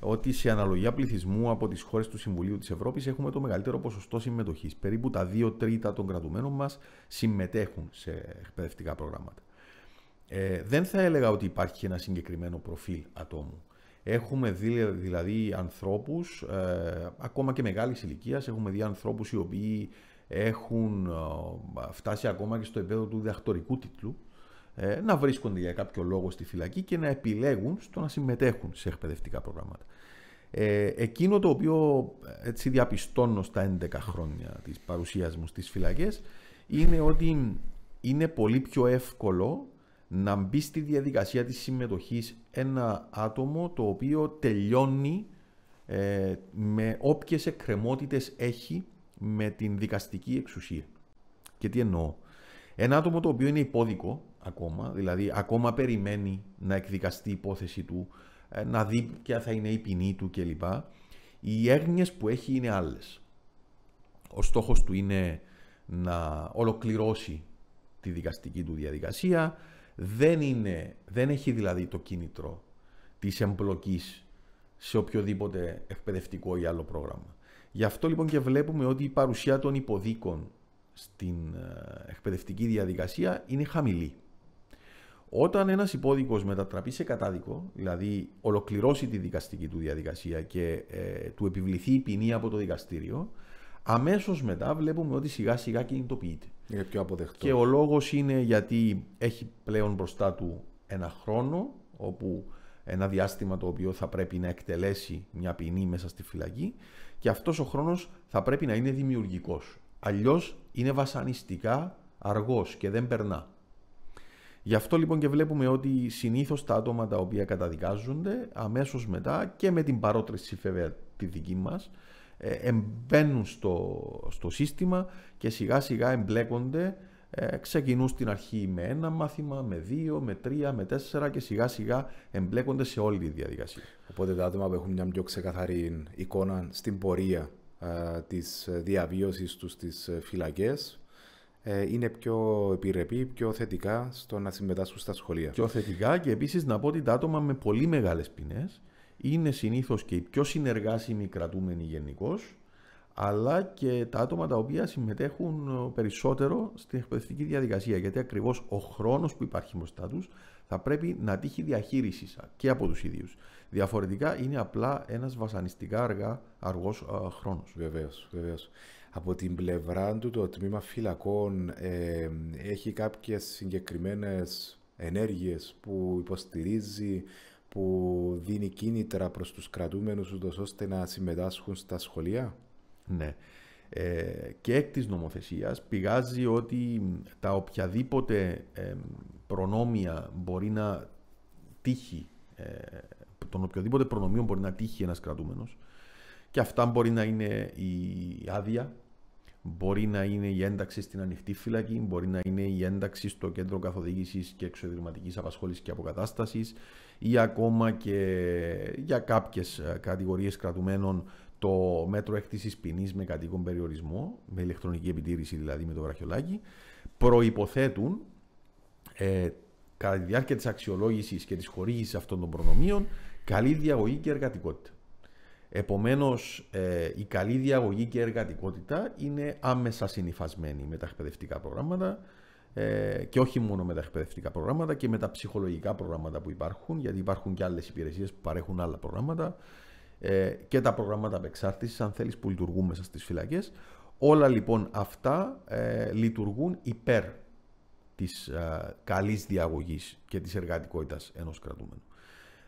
Speaker 2: ότι σε αναλογία πληθυσμού από τις χώρες του Συμβουλίου της Ευρώπης έχουμε το μεγαλύτερο ποσοστό συμμετοχής. Περίπου τα 2/3 των κρατουμένων μας συμμετέχουν σε εκπαιδευτικά προγράμματα. Δεν θα έλεγα ότι υπάρχει ένα συγκεκριμένο προφίλ ατόμου. Έχουμε δει δηλαδή ανθρώπους, ακόμα και μεγάλης ηλικίας, έχουμε δει ανθρώπους οι οποίοι έχουν φτάσει ακόμα και στο επίπεδο του διδακτορικού τίτλου, να βρίσκονται για κάποιο λόγο στη φυλακή και να επιλέγουν στο να συμμετέχουν σε εκπαιδευτικά προγράμματα. Εκείνο το οποίο έτσι διαπιστώνω στα 11 χρόνια της παρουσίας μου στις φυλακές είναι ότι είναι πολύ πιο εύκολο να μπει στη διαδικασία της συμμετοχής ένα άτομο το οποίο τελειώνει με όποιες εκκρεμότητες έχει με την δικαστική εξουσία. Και τι εννοώ? Ένα άτομο το οποίο είναι υπόδικο ακόμα, δηλαδή ακόμα περιμένει να εκδικαστεί η υπόθεση του, να δει ποια θα είναι η ποινή του κλπ. Οι έγνοιες που έχει είναι άλλες. Ο στόχος του είναι να ολοκληρώσει τη δικαστική του διαδικασία, δεν έχει δηλαδή το κίνητρο της εμπλοκής σε οποιοδήποτε εκπαιδευτικό ή άλλο πρόγραμμα. Γι' αυτό λοιπόν και βλέπουμε ότι η παρουσία των υποδίκων στην εκπαιδευτική διαδικασία είναι χαμηλή. Όταν ένας υπόδικος μετατραπεί σε κατάδικο, δηλαδή ολοκληρώσει τη δικαστική του διαδικασία και του επιβληθεί η ποινή από το δικαστήριο, αμέσως μετά βλέπουμε ότι σιγά σιγά κινητοποιείται.
Speaker 1: Είναι πιο αποδεκτό.
Speaker 2: Και ο λόγος είναι γιατί έχει πλέον μπροστά του ένα χρόνο, όπου ένα διάστημα το οποίο θα πρέπει να εκτελέσει μια ποινή μέσα στη φυλακή, και αυτός ο χρόνος θα πρέπει να είναι δημιουργικός. Αλλιώς είναι βασανιστικά αργός και δεν περνά. Γι' αυτό λοιπόν και βλέπουμε ότι συνήθως τα άτομα τα οποία καταδικάζονται αμέσως μετά και με την παρότριση βέβαια τη δική μας μπαίνουν στο σύστημα και σιγά σιγά εμπλέκονται. Ξεκινούν στην αρχή με ένα μάθημα, με 2, με 3, με 4 και σιγά σιγά εμπλέκονται σε όλη τη διαδικασία.
Speaker 1: Οπότε τα άτομα που έχουν μια πιο ξεκαθαρή εικόνα στην πορεία της διαβίωσης τους στις φυλακές είναι πιο επιρρεπή, πιο θετικά στο να συμμετάσχουν στα σχολεία.
Speaker 2: Πιο θετικά, και επίσης να πω ότι τα άτομα με πολύ μεγάλες ποινές είναι συνήθως και οι πιο συνεργάσιμοι κρατούμενοι γενικώς, αλλά και τα άτομα τα οποία συμμετέχουν περισσότερο στην εκπαιδευτική διαδικασία, γιατί ακριβώς ο χρόνος που υπάρχει μπροστά τους θα πρέπει να τύχει διαχείρισης και από τους ίδιους. Διαφορετικά είναι απλά ένας βασανιστικά αργός χρόνος.
Speaker 1: Βεβαίως, βεβαίως. Από την πλευρά του το τμήμα φυλακών έχει κάποιες συγκεκριμένες ενέργειες που υποστηρίζει, που δίνει κίνητρα προς τους κρατούμενους ούτως ώστε να συμμετάσχουν στα σχολεία?
Speaker 2: Ναι. Και εκ της νομοθεσίας πηγάζει ότι τα οποιαδήποτε προνόμια μπορεί να τύχει, τον οποιοδήποτε προνομίο μπορεί να τύχει ένας κρατούμενος, και αυτά μπορεί να είναι η άδεια, Μπορεί να είναι η ένταξη στην ανοιχτή φυλακή, μπορεί να είναι η ένταξη στο κέντρο καθοδήγησης και εξωτερηματικής απασχόλησης και αποκατάστασης ή ακόμα και για κάποιες κατηγορίες κρατουμένων το μέτρο έκτησης ποινής με κατοίκον περιορισμό, με ηλεκτρονική επιτήρηση δηλαδή με το βραχιολάκι, προϋποθέτουν κατά τη διάρκεια της αξιολόγησης και της χορήγησης αυτών των προνομίων καλή διαγωγή και εργατικότητα. Επομένως, η καλή διαγωγή και εργατικότητα είναι άμεσα συνυφασμένη με τα εκπαιδευτικά προγράμματα και όχι μόνο με τα εκπαιδευτικά προγράμματα και με τα ψυχολογικά προγράμματα που υπάρχουν, γιατί υπάρχουν και άλλες υπηρεσίες που παρέχουν άλλα προγράμματα και τα προγράμματα απεξάρτησης, αν θέλεις, που λειτουργούν μέσα στις φυλακές. Όλα λοιπόν αυτά λειτουργούν υπέρ της καλής διαγωγής και της εργατικότητας ενός κρατούμενου.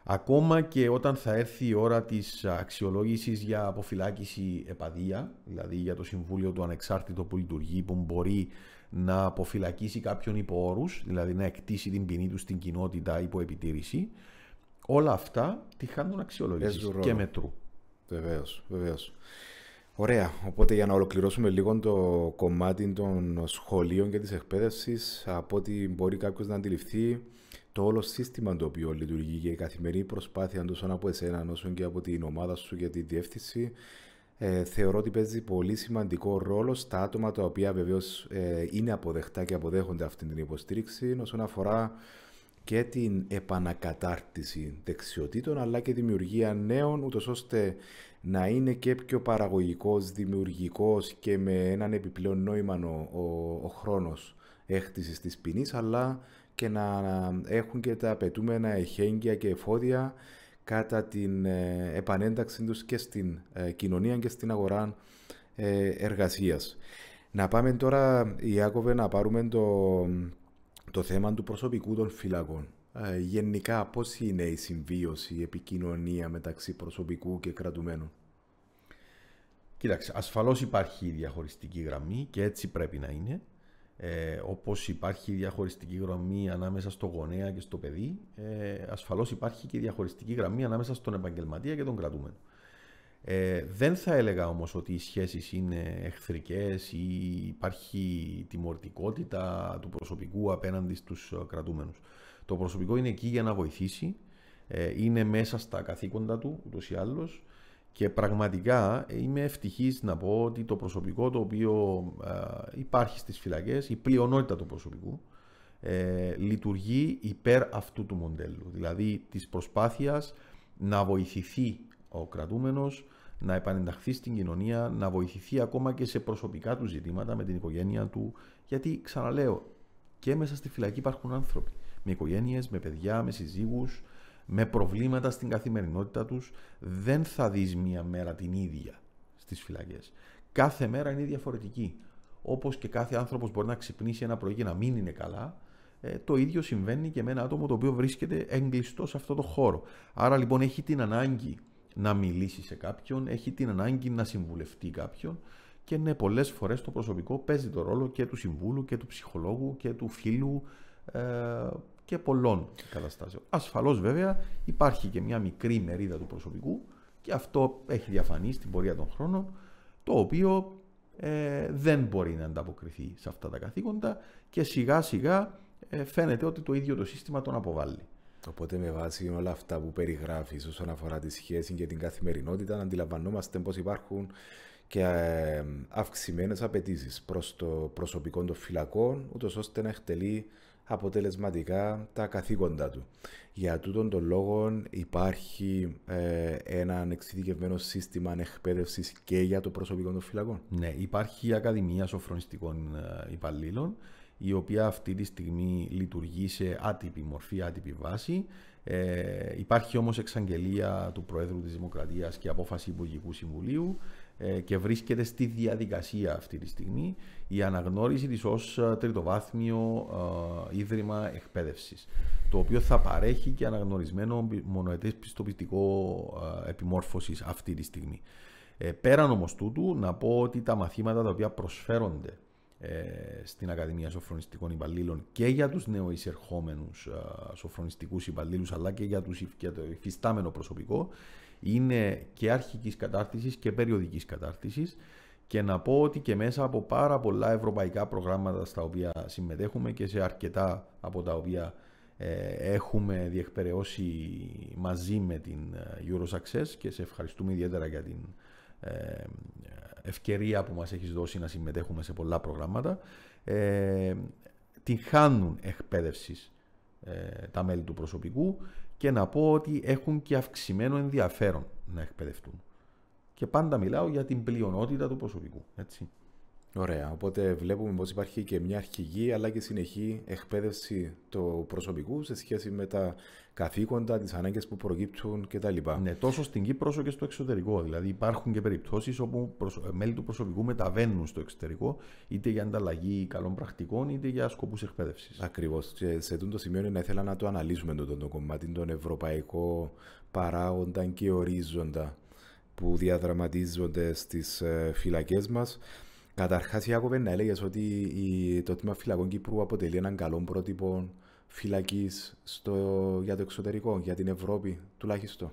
Speaker 2: Ακόμα και όταν θα έρθει η ώρα της αξιολόγησης για αποφυλάκηση επαδεία, δηλαδή για το Συμβούλιο του Ανεξάρτητο που λειτουργεί, που μπορεί να αποφυλακίσει κάποιον υπό όρους, δηλαδή να εκτίσει την ποινή του στην κοινότητα υπό επιτήρηση, όλα αυτά τυχάνουν αξιολόγησης και μετρού.
Speaker 1: Βεβαίως, βεβαίως. Ωραία, οπότε για να ολοκληρώσουμε λίγο το κομμάτι των σχολείων και της εκπαίδευσης, από ό,τι μπορεί κάποιος να αντιληφθεί, το όλο σύστημα το οποίο λειτουργεί και η καθημερινή προσπάθεια τόσο από εσένα όσο και από την ομάδα σου για τη διεύθυνση, θεωρώ ότι παίζει πολύ σημαντικό ρόλο στα άτομα τα οποία βεβαίως είναι αποδεκτά και αποδέχονται αυτή την υποστήριξη όσον αφορά και την επανακατάρτιση δεξιοτήτων αλλά και δημιουργία νέων, ούτως ώστε να είναι και πιο παραγωγικός, δημιουργικός και με έναν επιπλέον νόημα ο χρόνος έκτησης της ποινής, αλλά και να έχουν και τα απαιτούμενα εχέγγυα και εφόδια κατά την επανένταξη τους και στην κοινωνία και στην αγορά εργασίας. Να πάμε τώρα, Ιάκωβε, να πάρουμε το θέμα του προσωπικού των φυλακών. Γενικά, πώς είναι η συμβίωση, η επικοινωνία μεταξύ προσωπικού και κρατουμένου?
Speaker 2: Κοίταξε, ασφαλώς υπάρχει διαχωριστική γραμμή και έτσι πρέπει να είναι. Όπως υπάρχει διαχωριστική γραμμή ανάμεσα στο γονέα και στο παιδί, ασφαλώς υπάρχει και διαχωριστική γραμμή ανάμεσα στον επαγγελματία και τον κρατούμενο. Δεν θα έλεγα όμως ότι οι σχέσεις είναι εχθρικές ή υπάρχει τιμωρητικότητα του προσωπικού απέναντι στους κρατούμενους. Το προσωπικό είναι εκεί για να βοηθήσει, είναι μέσα στα καθήκοντα του ούτως ή άλλως. Και πραγματικά είμαι ευτυχής να πω ότι το προσωπικό το οποίο υπάρχει στις φυλακές, η πλειονότητα του προσωπικού, λειτουργεί υπέρ αυτού του μοντέλου. Δηλαδή της προσπάθειας να βοηθηθεί ο κρατούμενος, να επανενταχθεί στην κοινωνία, να βοηθηθεί ακόμα και σε προσωπικά του ζητήματα με την οικογένεια του. Γιατί, ξαναλέω, και μέσα στη φυλακή υπάρχουν άνθρωποι με οικογένειες, με παιδιά, με συζύγους, με προβλήματα στην καθημερινότητα τους. Δεν θα δεις μία μέρα την ίδια στις φυλακές. Κάθε μέρα είναι διαφορετική. Όπως και κάθε άνθρωπος μπορεί να ξυπνήσει ένα πρωί και να μην είναι καλά, το ίδιο συμβαίνει και με ένα άτομο το οποίο βρίσκεται εγκλειστό σε αυτό το χώρο. Άρα λοιπόν έχει την ανάγκη να μιλήσει σε κάποιον, έχει την ανάγκη να συμβουλευτεί κάποιον και ναι, πολλές φορές το προσωπικό παίζει το ρόλο και του συμβούλου και του ψυχολόγου και του φίλου και πολλών καταστάσεων. Ασφαλώς βέβαια υπάρχει και μια μικρή μερίδα του προσωπικού και αυτό έχει διαφανεί στην πορεία των χρόνων, το οποίο δεν μπορεί να ανταποκριθεί σε αυτά τα καθήκοντα και σιγά σιγά φαίνεται ότι το ίδιο το σύστημα τον αποβάλλει.
Speaker 1: Οπότε με βάση όλα αυτά που περιγράφεις όσον αφορά τη σχέση και την καθημερινότητα, αντιλαμβανόμαστε πως υπάρχουν και αυξημένες απαιτήσεις προς το προσωπικό των φυλακών, ούτως ώστε να εκτελεί αποτελεσματικά τα καθήκοντα του. Για τούτον τον λόγο υπάρχει ένα εξειδικευμένο σύστημα εκπαίδευσης και για το προσωπικό των φυλακών.
Speaker 2: Ναι, υπάρχει η Ακαδημία Σοφρονιστικών Υπαλλήλων, η οποία αυτή τη στιγμή λειτουργεί σε άτυπη μορφή, άτυπη βάση. Υπάρχει όμως εξαγγελία του Προέδρου της Δημοκρατίας και απόφαση Υπουργικού Συμβουλίου και βρίσκεται στη διαδικασία αυτή τη στιγμή η αναγνώριση της ως τριτοβάθμιο ίδρυμα εκπαίδευσης, το οποίο θα παρέχει και αναγνωρισμένο μονοετές πιστοποιητικό επιμόρφωσης αυτή τη στιγμή. Πέραν όμως τούτου, να πω ότι τα μαθήματα τα οποία προσφέρονται στην Ακαδημία Σοφρονιστικών Υπαλλήλων και για τους νεοεισερχόμενους σοφρονιστικούς υπαλλήλους αλλά και για το υφιστάμενο προσωπικό είναι και αρχικής κατάρτισης και περιοδικής κατάρτισης Και να πω ότι και μέσα από πάρα πολλά ευρωπαϊκά προγράμματα στα οποία συμμετέχουμε και σε αρκετά από τα οποία έχουμε διεκπεραιώσει μαζί με την Eurosuccess, και σε ευχαριστούμε ιδιαίτερα για την ευκαιρία που μας έχεις δώσει να συμμετέχουμε σε πολλά προγράμματα, την χάνουν εκπαίδευσης τα μέλη του προσωπικού, και να πω ότι έχουν και αυξημένο ενδιαφέρον να εκπαιδευτούν. Και πάντα μιλάω για την πλειονότητα του προσωπικού. Έτσι.
Speaker 1: Ωραία. Οπότε βλέπουμε πως υπάρχει και μια αρχική αλλά και συνεχή εκπαίδευση του προσωπικού σε σχέση με τα καθήκοντα, τις ανάγκες που προκύπτουν κτλ.
Speaker 2: Ναι, τόσο στην Κύπρο όσο και στο εξωτερικό. Δηλαδή υπάρχουν και περιπτώσεις όπου μέλη του προσωπικού μεταβαίνουν στο εξωτερικό, είτε για ανταλλαγή καλών πρακτικών, είτε για σκοπούς εκπαίδευσης.
Speaker 1: Ακριβώς. Και σε αυτό το σημείο να ήθελα να το αναλύσουμε το κομμάτι, τον ευρωπαϊκό παράγοντα και ορίζοντα που διαδραματίζονται στις φυλακές μας. Καταρχάς, Ιάκωβε, να έλεγες ότι το Τμήμα Φυλακών Κύπρου αποτελεί έναν καλό πρότυπο φυλακής για το εξωτερικό, για την Ευρώπη τουλάχιστον.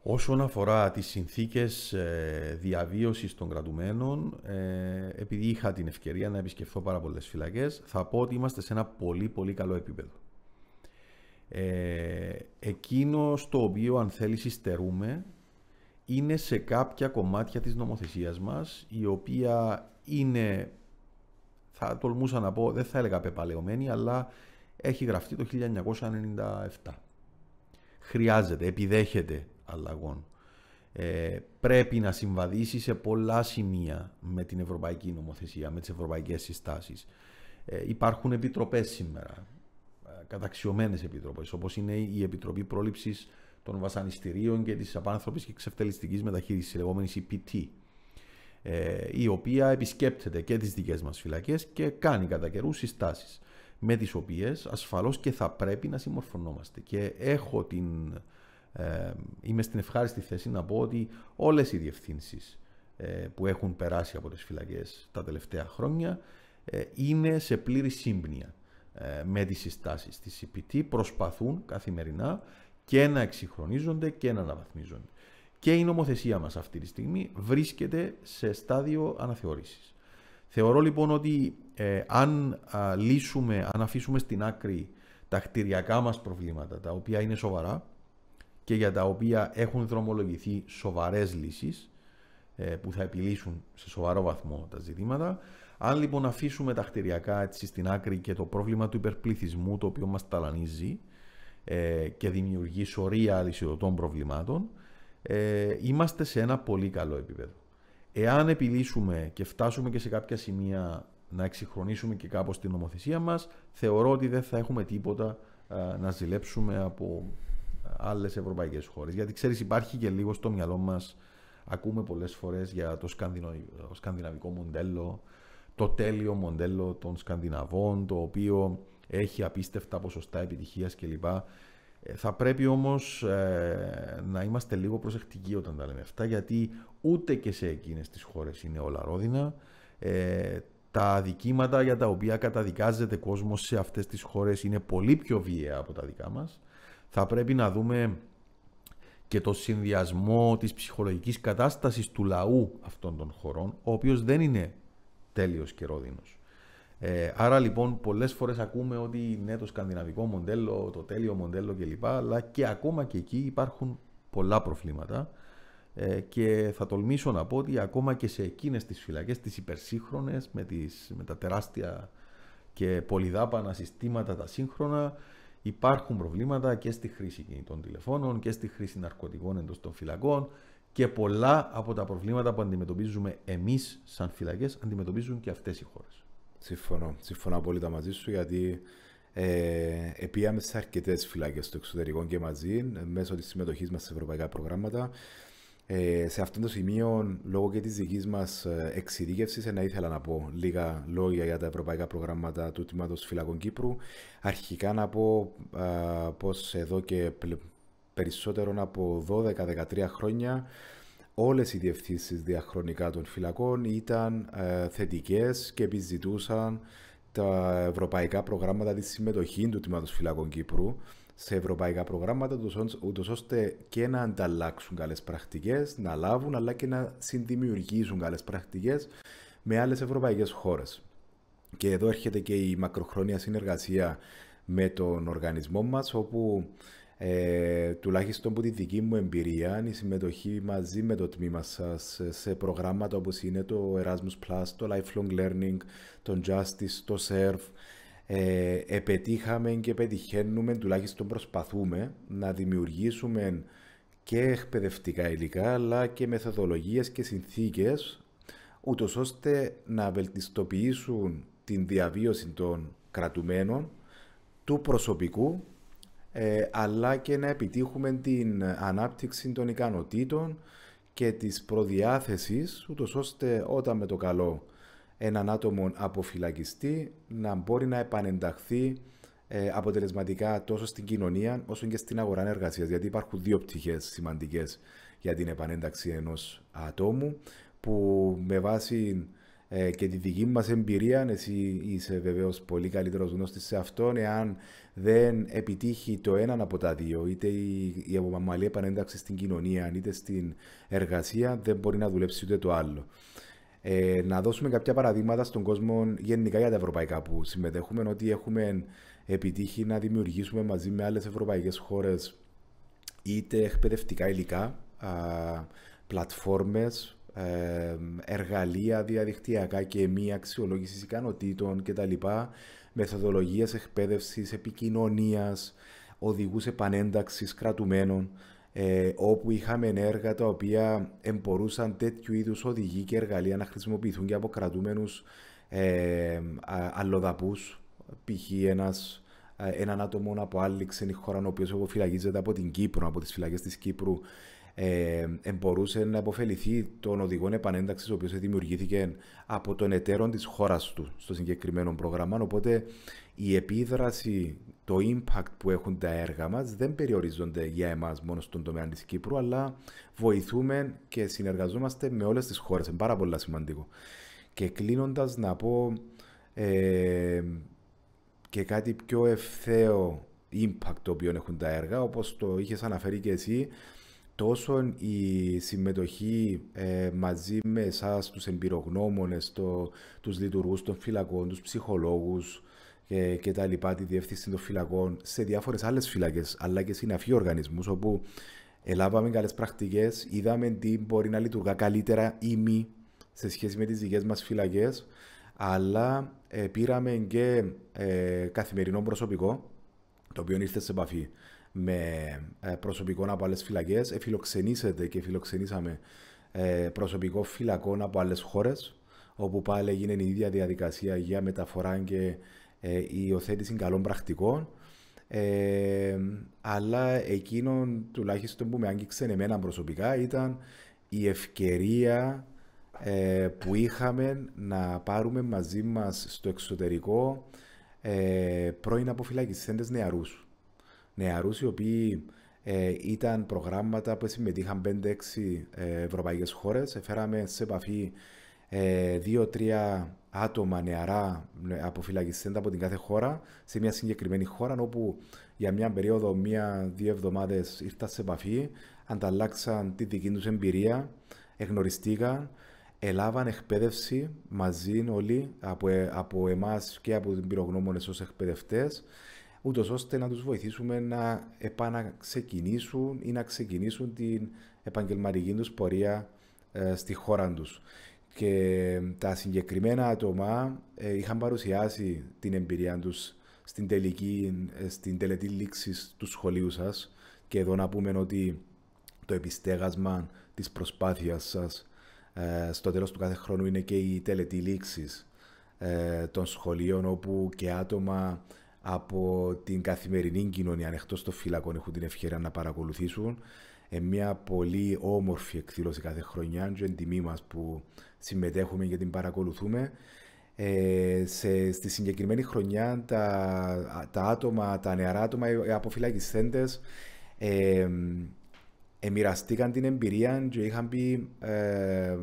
Speaker 2: Όσον αφορά τις συνθήκες διαβίωσης των κρατουμένων, επειδή είχα την ευκαιρία να επισκεφθώ πάρα πολλές φυλακές, θα πω ότι είμαστε σε ένα πολύ πολύ καλό επίπεδο. Εκείνο στο οποίο, αν θέλεις, υστερούμε, είναι σε κάποια κομμάτια της νομοθεσίας μας, η οποία είναι, θα τολμούσα να πω, δεν θα έλεγα πεπαλαιωμένη, αλλά έχει γραφτεί το 1997. Χρειάζεται, επιδέχεται αλλαγών. Πρέπει να συμβαδίσει σε πολλά σημεία με την ευρωπαϊκή νομοθεσία, με τις ευρωπαϊκές συστάσεις. Υπάρχουν επιτροπές σήμερα, καταξιωμένες επιτροπές, όπως είναι η Επιτροπή Πρόληψης των βασανιστήριων και της απάνθρωπης και εξευτελιστικής μεταχείρισης, η λεγόμενη CPT, η οποία επισκέπτεται και τις δικές μας φυλακές και κάνει κατά καιρούς συστάσεις, με τις οποίες ασφαλώς και θα πρέπει να συμμορφωνόμαστε. Και είμαι στην ευχάριστη θέση να πω ότι όλες οι διευθύνσεις που έχουν περάσει από τις φυλακές τα τελευταία χρόνια είναι σε πλήρη σύμπνοια με τις συστάσεις της CPT, προσπαθούν καθημερινά και να εξυγχρονίζονται και να αναβαθμίζονται. Και η νομοθεσία μας αυτή τη στιγμή βρίσκεται σε στάδιο αναθεώρησης. Θεωρώ λοιπόν ότι αν αφήσουμε στην άκρη τα κτηριακά μας προβλήματα, τα οποία είναι σοβαρά και για τα οποία έχουν δρομολογηθεί σοβαρές λύσεις που θα επιλύσουν σε σοβαρό βαθμό τα ζητήματα, αν λοιπόν αφήσουμε τα κτηριακά έτσι στην άκρη και το πρόβλημα του υπερπληθυσμού, το οποίο μας ταλανίζει και δημιουργεί σωρία αλυσιδωτών προβλημάτων, είμαστε σε ένα πολύ καλό επίπεδο. Εάν επιλύσουμε και φτάσουμε και σε κάποια σημεία να εξυγχρονίσουμε και κάπως την νομοθεσία μας, θεωρώ ότι δεν θα έχουμε τίποτα να ζηλέψουμε από άλλες ευρωπαϊκές χώρες. Γιατί ξέρεις, υπάρχει και λίγο στο μυαλό μας, ακούμε πολλές φορές για το σκανδιναβικό μοντέλο, το τέλειο μοντέλο των Σκανδιναβών, το οποίο έχει απίστευτα ποσοστά επιτυχίας κλπ. Θα πρέπει όμως να είμαστε λίγο προσεκτικοί όταν τα λέμε αυτά, γιατί ούτε και σε εκείνες τις χώρες είναι όλα ρόδινα. Τα αδικήματα για τα οποία καταδικάζεται κόσμος σε αυτές τις χώρες είναι πολύ πιο βίαια από τα δικά μας. Θα πρέπει να δούμε και το συνδυασμό της ψυχολογικής κατάστασης του λαού αυτών των χωρών, ο οποίος δεν είναι τέλειος και ρόδινος. Άρα λοιπόν πολλές φορές ακούμε ότι είναι το σκανδιναβικό μοντέλο, το τέλειο μοντέλο κλπ. Αλλά και ακόμα και εκεί υπάρχουν πολλά προβλήματα και θα τολμήσω να πω ότι ακόμα και σε εκείνες τις φυλακές, τις υπερσύγχρονες, με τα τεράστια και πολυδάπανα συστήματα τα σύγχρονα, υπάρχουν προβλήματα και στη χρήση κινητών τηλεφώνων και στη χρήση ναρκωτικών εντός των φυλακών, και πολλά από τα προβλήματα που αντιμετωπίζουμε εμείς σαν φυλακές αντιμετωπίζουν και αυτές οι χώρες.
Speaker 1: Συμφωνώ απόλυτα μαζί σου, γιατί πήγαμε σε αρκετές φυλακές στο εξωτερικό και μαζί, μέσω της συμμετοχής μας σε ευρωπαϊκά προγράμματα. Σε αυτό το σημείο, λόγω και της δικής μας εξειδίκευσης, να ήθελα να πω λίγα λόγια για τα ευρωπαϊκά προγράμματα του Τμήματος Φυλακών Κύπρου. Αρχικά να πω πως εδώ και περισσότερο από 12-13 χρόνια όλες οι διευθύνσεις διαχρονικά των φυλακών ήταν θετικές και επιζητούσαν τα ευρωπαϊκά προγράμματα της συμμετοχής του Τμήματος Φυλακών Κύπρου σε ευρωπαϊκά προγράμματα, ούτως ώστε και να ανταλλάξουν καλές πρακτικές, να λάβουν, αλλά και να συνδημιουργήσουν καλές πρακτικές με άλλες ευρωπαϊκές χώρες. Και εδώ έρχεται και η μακροχρόνια συνεργασία με τον οργανισμό μας, όπου τουλάχιστον από τη δική μου εμπειρία, η συμμετοχή μαζί με το τμήμα σας σε προγράμματα όπως είναι το Erasmus+, το Lifelong Learning, το Justice, το SERV, επετύχαμε και πετυχαίνουμε, τουλάχιστον προσπαθούμε να δημιουργήσουμε και εκπαιδευτικά υλικά, αλλά και μεθοδολογίες και συνθήκες, ούτως ώστε να βελτιστοποιήσουν την διαβίωση των κρατουμένων, του προσωπικού, αλλά και να επιτύχουμε την ανάπτυξη των ικανοτήτων και της προδιάθεσης, ούτως ώστε όταν με το καλό έναν άτομο αποφυλακιστεί να μπορεί να επανενταχθεί αποτελεσματικά τόσο στην κοινωνία όσο και στην αγορά εργασίας. Γιατί υπάρχουν δύο πτυχές σημαντικές για την επανένταξη ενός ατόμου, που με βάση και τη δική μας εμπειρία, εσύ είσαι βεβαίως πολύ καλύτερος γνώστης σε αυτόν, εάν δεν επιτύχει το έναν από τα δύο, είτε η ομαλή επανένταξη στην κοινωνία είτε στην εργασία, δεν μπορεί να δουλέψει ούτε το άλλο. Να δώσουμε κάποια παραδείγματα στον κόσμο γενικά για τα ευρωπαϊκά που συμμετέχουμε, ότι έχουμε επιτύχει να δημιουργήσουμε μαζί με άλλες ευρωπαϊκές χώρες είτε εκπαιδευτικά υλικά, πλατφόρμες, εργαλεία διαδικτυακά και μη αξιολόγησης ικανοτήτων κτλ. Μεθοδολογίες εκπαίδευσης, επικοινωνίας, οδηγούς επανένταξης κρατουμένων, όπου είχαμε έργα τα οποία εμπορούσαν τέτοιου είδους οδηγοί και εργαλεία να χρησιμοποιηθούν και από κρατούμενους αλλοδαπούς. Π.χ. έναν άτομο από άλλη ξένη χώρα, ο οποίος αποφυλακίζεται από την Κύπρο, από τις φυλακές της Κύπρου, μπορούσε να υποφεληθεί των οδηγών επανένταξης, ο οποίος δημιουργήθηκε από τον εταίρο της χώρας του στο συγκεκριμένο πρόγραμμα. Οπότε η επίδραση, το impact που έχουν τα έργα μας δεν περιορίζονται για εμάς μόνο στον τομέα της Κύπρου, αλλά βοηθούμε και συνεργαζόμαστε με όλες τις χώρες. Είναι πάρα πολύ σημαντικό. Και κλείνοντας να πω και κάτι πιο ευθέο impact το οποίο έχουν τα έργα, όπως το είχες αναφέρει και εσύ, τόσο η συμμετοχή μαζί με εσάς, τους εμπειρογνώμονες, τους λειτουργούς των φυλακών, τους ψυχολόγους και τα λοιπά, τη διεύθυνση των φυλακών, σε διάφορες άλλες φυλακές, αλλά και συναφή οργανισμούς, όπου ελάβαμε καλές πρακτικές, είδαμε τι μπορεί να λειτουργά καλύτερα ή μη σε σχέση με τις δικές μας φυλακές, αλλά πήραμε και καθημερινό προσωπικό, το οποίο ήρθε σε επαφή με προσωπικό από άλλες φυλακές. Φιλοξενήσετε και φιλοξενήσαμε προσωπικό φυλακών από άλλες χώρες, όπου πάλι έγινε η ίδια διαδικασία για μεταφορά και υιοθέτηση καλών πρακτικών. Αλλά εκείνο τουλάχιστον που με άγγιξε εμένα προσωπικά ήταν η ευκαιρία που είχαμε να πάρουμε μαζί μας στο εξωτερικό πρώην αποφυλακιστέντες νεαρούς. Νεαρούς οι οποίοι ήταν προγράμματα που συμμετείχαν 5-6 ευρωπαϊκές χώρες. Φέραμε σε επαφή 2-3 άτομα νεαρά αποφυλακιστέντα από την κάθε χώρα σε μια συγκεκριμένη χώρα, όπου για μια περίοδο 1-2 εβδομάδες ήρθαν σε επαφή, ανταλλάξαν τη δική τους εμπειρία, εγνωριστήκαν, ελάβαν εκπαίδευση μαζί όλοι από εμάς και από την πυρογνώμονες ως εκπαιδευτές, ούτως ώστε να τους βοηθήσουμε να επαναξεκινήσουν ή να ξεκινήσουν την επαγγελματική τους πορεία στη χώρα τους. Και τα συγκεκριμένα άτομα είχαν παρουσιάσει την εμπειρία τους στην τελετή λήξης του σχολείου σας, και εδώ να πούμε ότι το επιστέγασμα της προσπάθειας σας στο τέλος του κάθε χρόνου είναι και η τελετή λήξης των σχολείων, όπου και άτομα από την καθημερινή κοινωνία εκτός των φυλακών έχουν την ευκαιρία να παρακολουθήσουν. Μια πολύ όμορφη εκδήλωση κάθε χρονιά και είναι τιμή μας που συμμετέχουμε και την παρακολουθούμε. Στη συγκεκριμένη χρονιά τα άτομα, τα νεαρά άτομα, οι αποφυλακιστέντες μοιραστήκαν την εμπειρία και είχαν πει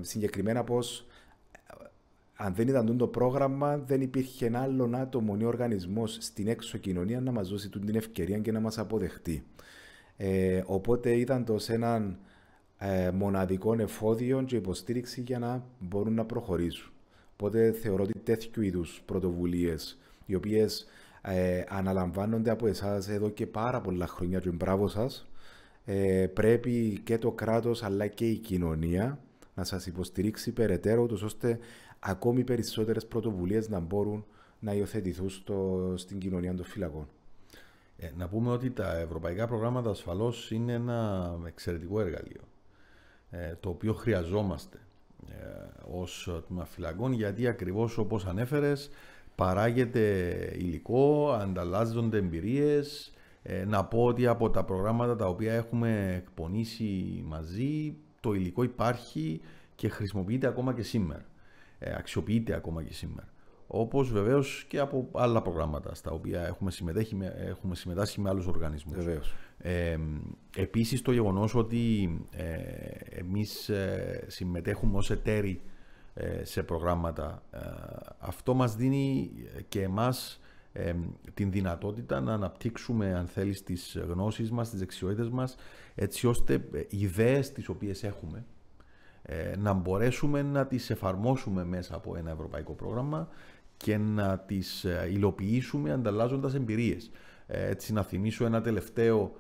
Speaker 1: συγκεκριμένα πως αν δεν ήταν το πρόγραμμα, δεν υπήρχε ένα άλλο άτομο ή οργανισμός στην έξω κοινωνία να μας δώσει την ευκαιρία και να μας αποδεχτεί. Οπότε ήταν το σε έναν μοναδικό εφόδιο και υποστήριξη για να μπορούν να προχωρήσουν. Οπότε θεωρώ ότι τέτοιου είδους πρωτοβουλίες, οι οποίες αναλαμβάνονται από εσάς εδώ και πάρα πολλά χρόνια, και μπράβο σας, πρέπει και το κράτος αλλά και η κοινωνία να σας υποστηρίξει περαιτέρω, ώστε ακόμη περισσότερες πρωτοβουλίες να μπορούν να υιοθετηθούν στην κοινωνία των φυλακών.
Speaker 2: Να πούμε ότι τα ευρωπαϊκά προγράμματα ασφαλώς είναι ένα εξαιρετικό εργαλείο, το οποίο χρειαζόμαστε ως τμήμα φυλακών, γιατί ακριβώς όπως ανέφερες παράγεται υλικό, ανταλλάζονται εμπειρίες. Να πω ότι από τα προγράμματα τα οποία έχουμε εκπονήσει μαζί, το υλικό υπάρχει και χρησιμοποιείται ακόμα και σήμερα. Αξιοποιείται ακόμα και σήμερα. Όπως βεβαίως και από άλλα προγράμματα στα οποία έχουμε συμμετάσχει με άλλους οργανισμούς.
Speaker 1: Βεβαίως.
Speaker 2: Επίσης το γεγονός ότι εμείς συμμετέχουμε ως εταίροι σε προγράμματα, αυτό μας δίνει και εμάς την δυνατότητα να αναπτύξουμε, αν θέλεις, τις γνώσεις μας, τις δεξιότητες μας, έτσι ώστε οι ιδέες τις οποίες έχουμε να μπορέσουμε να τις εφαρμόσουμε μέσα από ένα ευρωπαϊκό πρόγραμμα και να τις υλοποιήσουμε ανταλλάζοντας εμπειρίες. Έτσι, να θυμίσω ένα τελευταίο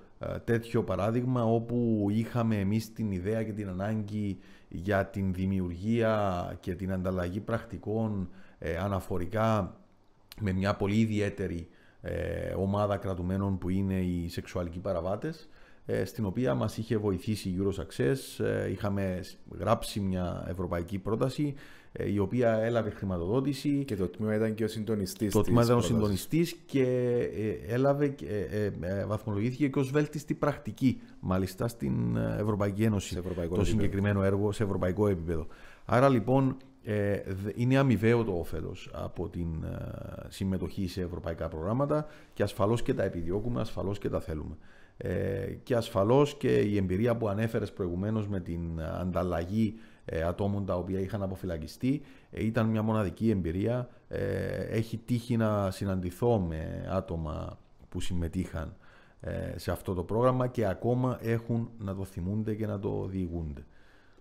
Speaker 2: τέτοιο παράδειγμα, όπου είχαμε εμείς την ιδέα και την ανάγκη για την δημιουργία και την ανταλλαγή πρακτικών αναφορικά με μια πολύ ιδιαίτερη ομάδα κρατουμένων που είναι οι σεξουαλικοί παραβάτες, στην οποία μας είχε βοηθήσει η Eurosuccess. Είχαμε γράψει μια ευρωπαϊκή πρόταση, η οποία έλαβε χρηματοδότηση.
Speaker 1: Και το τμήμα ήταν και ο συντονιστής.
Speaker 2: Το τμήμα ήταν ο συντονιστής και βαθμολογήθηκε και ως βέλτιστη πρακτική, μάλιστα, στην Ευρωπαϊκή Ένωση, το συγκεκριμένο έργο σε ευρωπαϊκό επίπεδο. Άρα λοιπόν είναι αμοιβαίο το όφελος από την συμμετοχή σε ευρωπαϊκά προγράμματα, και ασφαλώς και τα επιδιώκουμε, ασφαλώς και τα θέλουμε. Και ασφαλώς και η εμπειρία που ανέφερες προηγουμένως με την ανταλλαγή ατόμων τα οποία είχαν αποφυλακιστεί ήταν μια μοναδική εμπειρία. Έχει τύχει να συναντηθώ με άτομα που συμμετείχαν σε αυτό το πρόγραμμα και ακόμα έχουν να το θυμούνται και να το διηγούνται.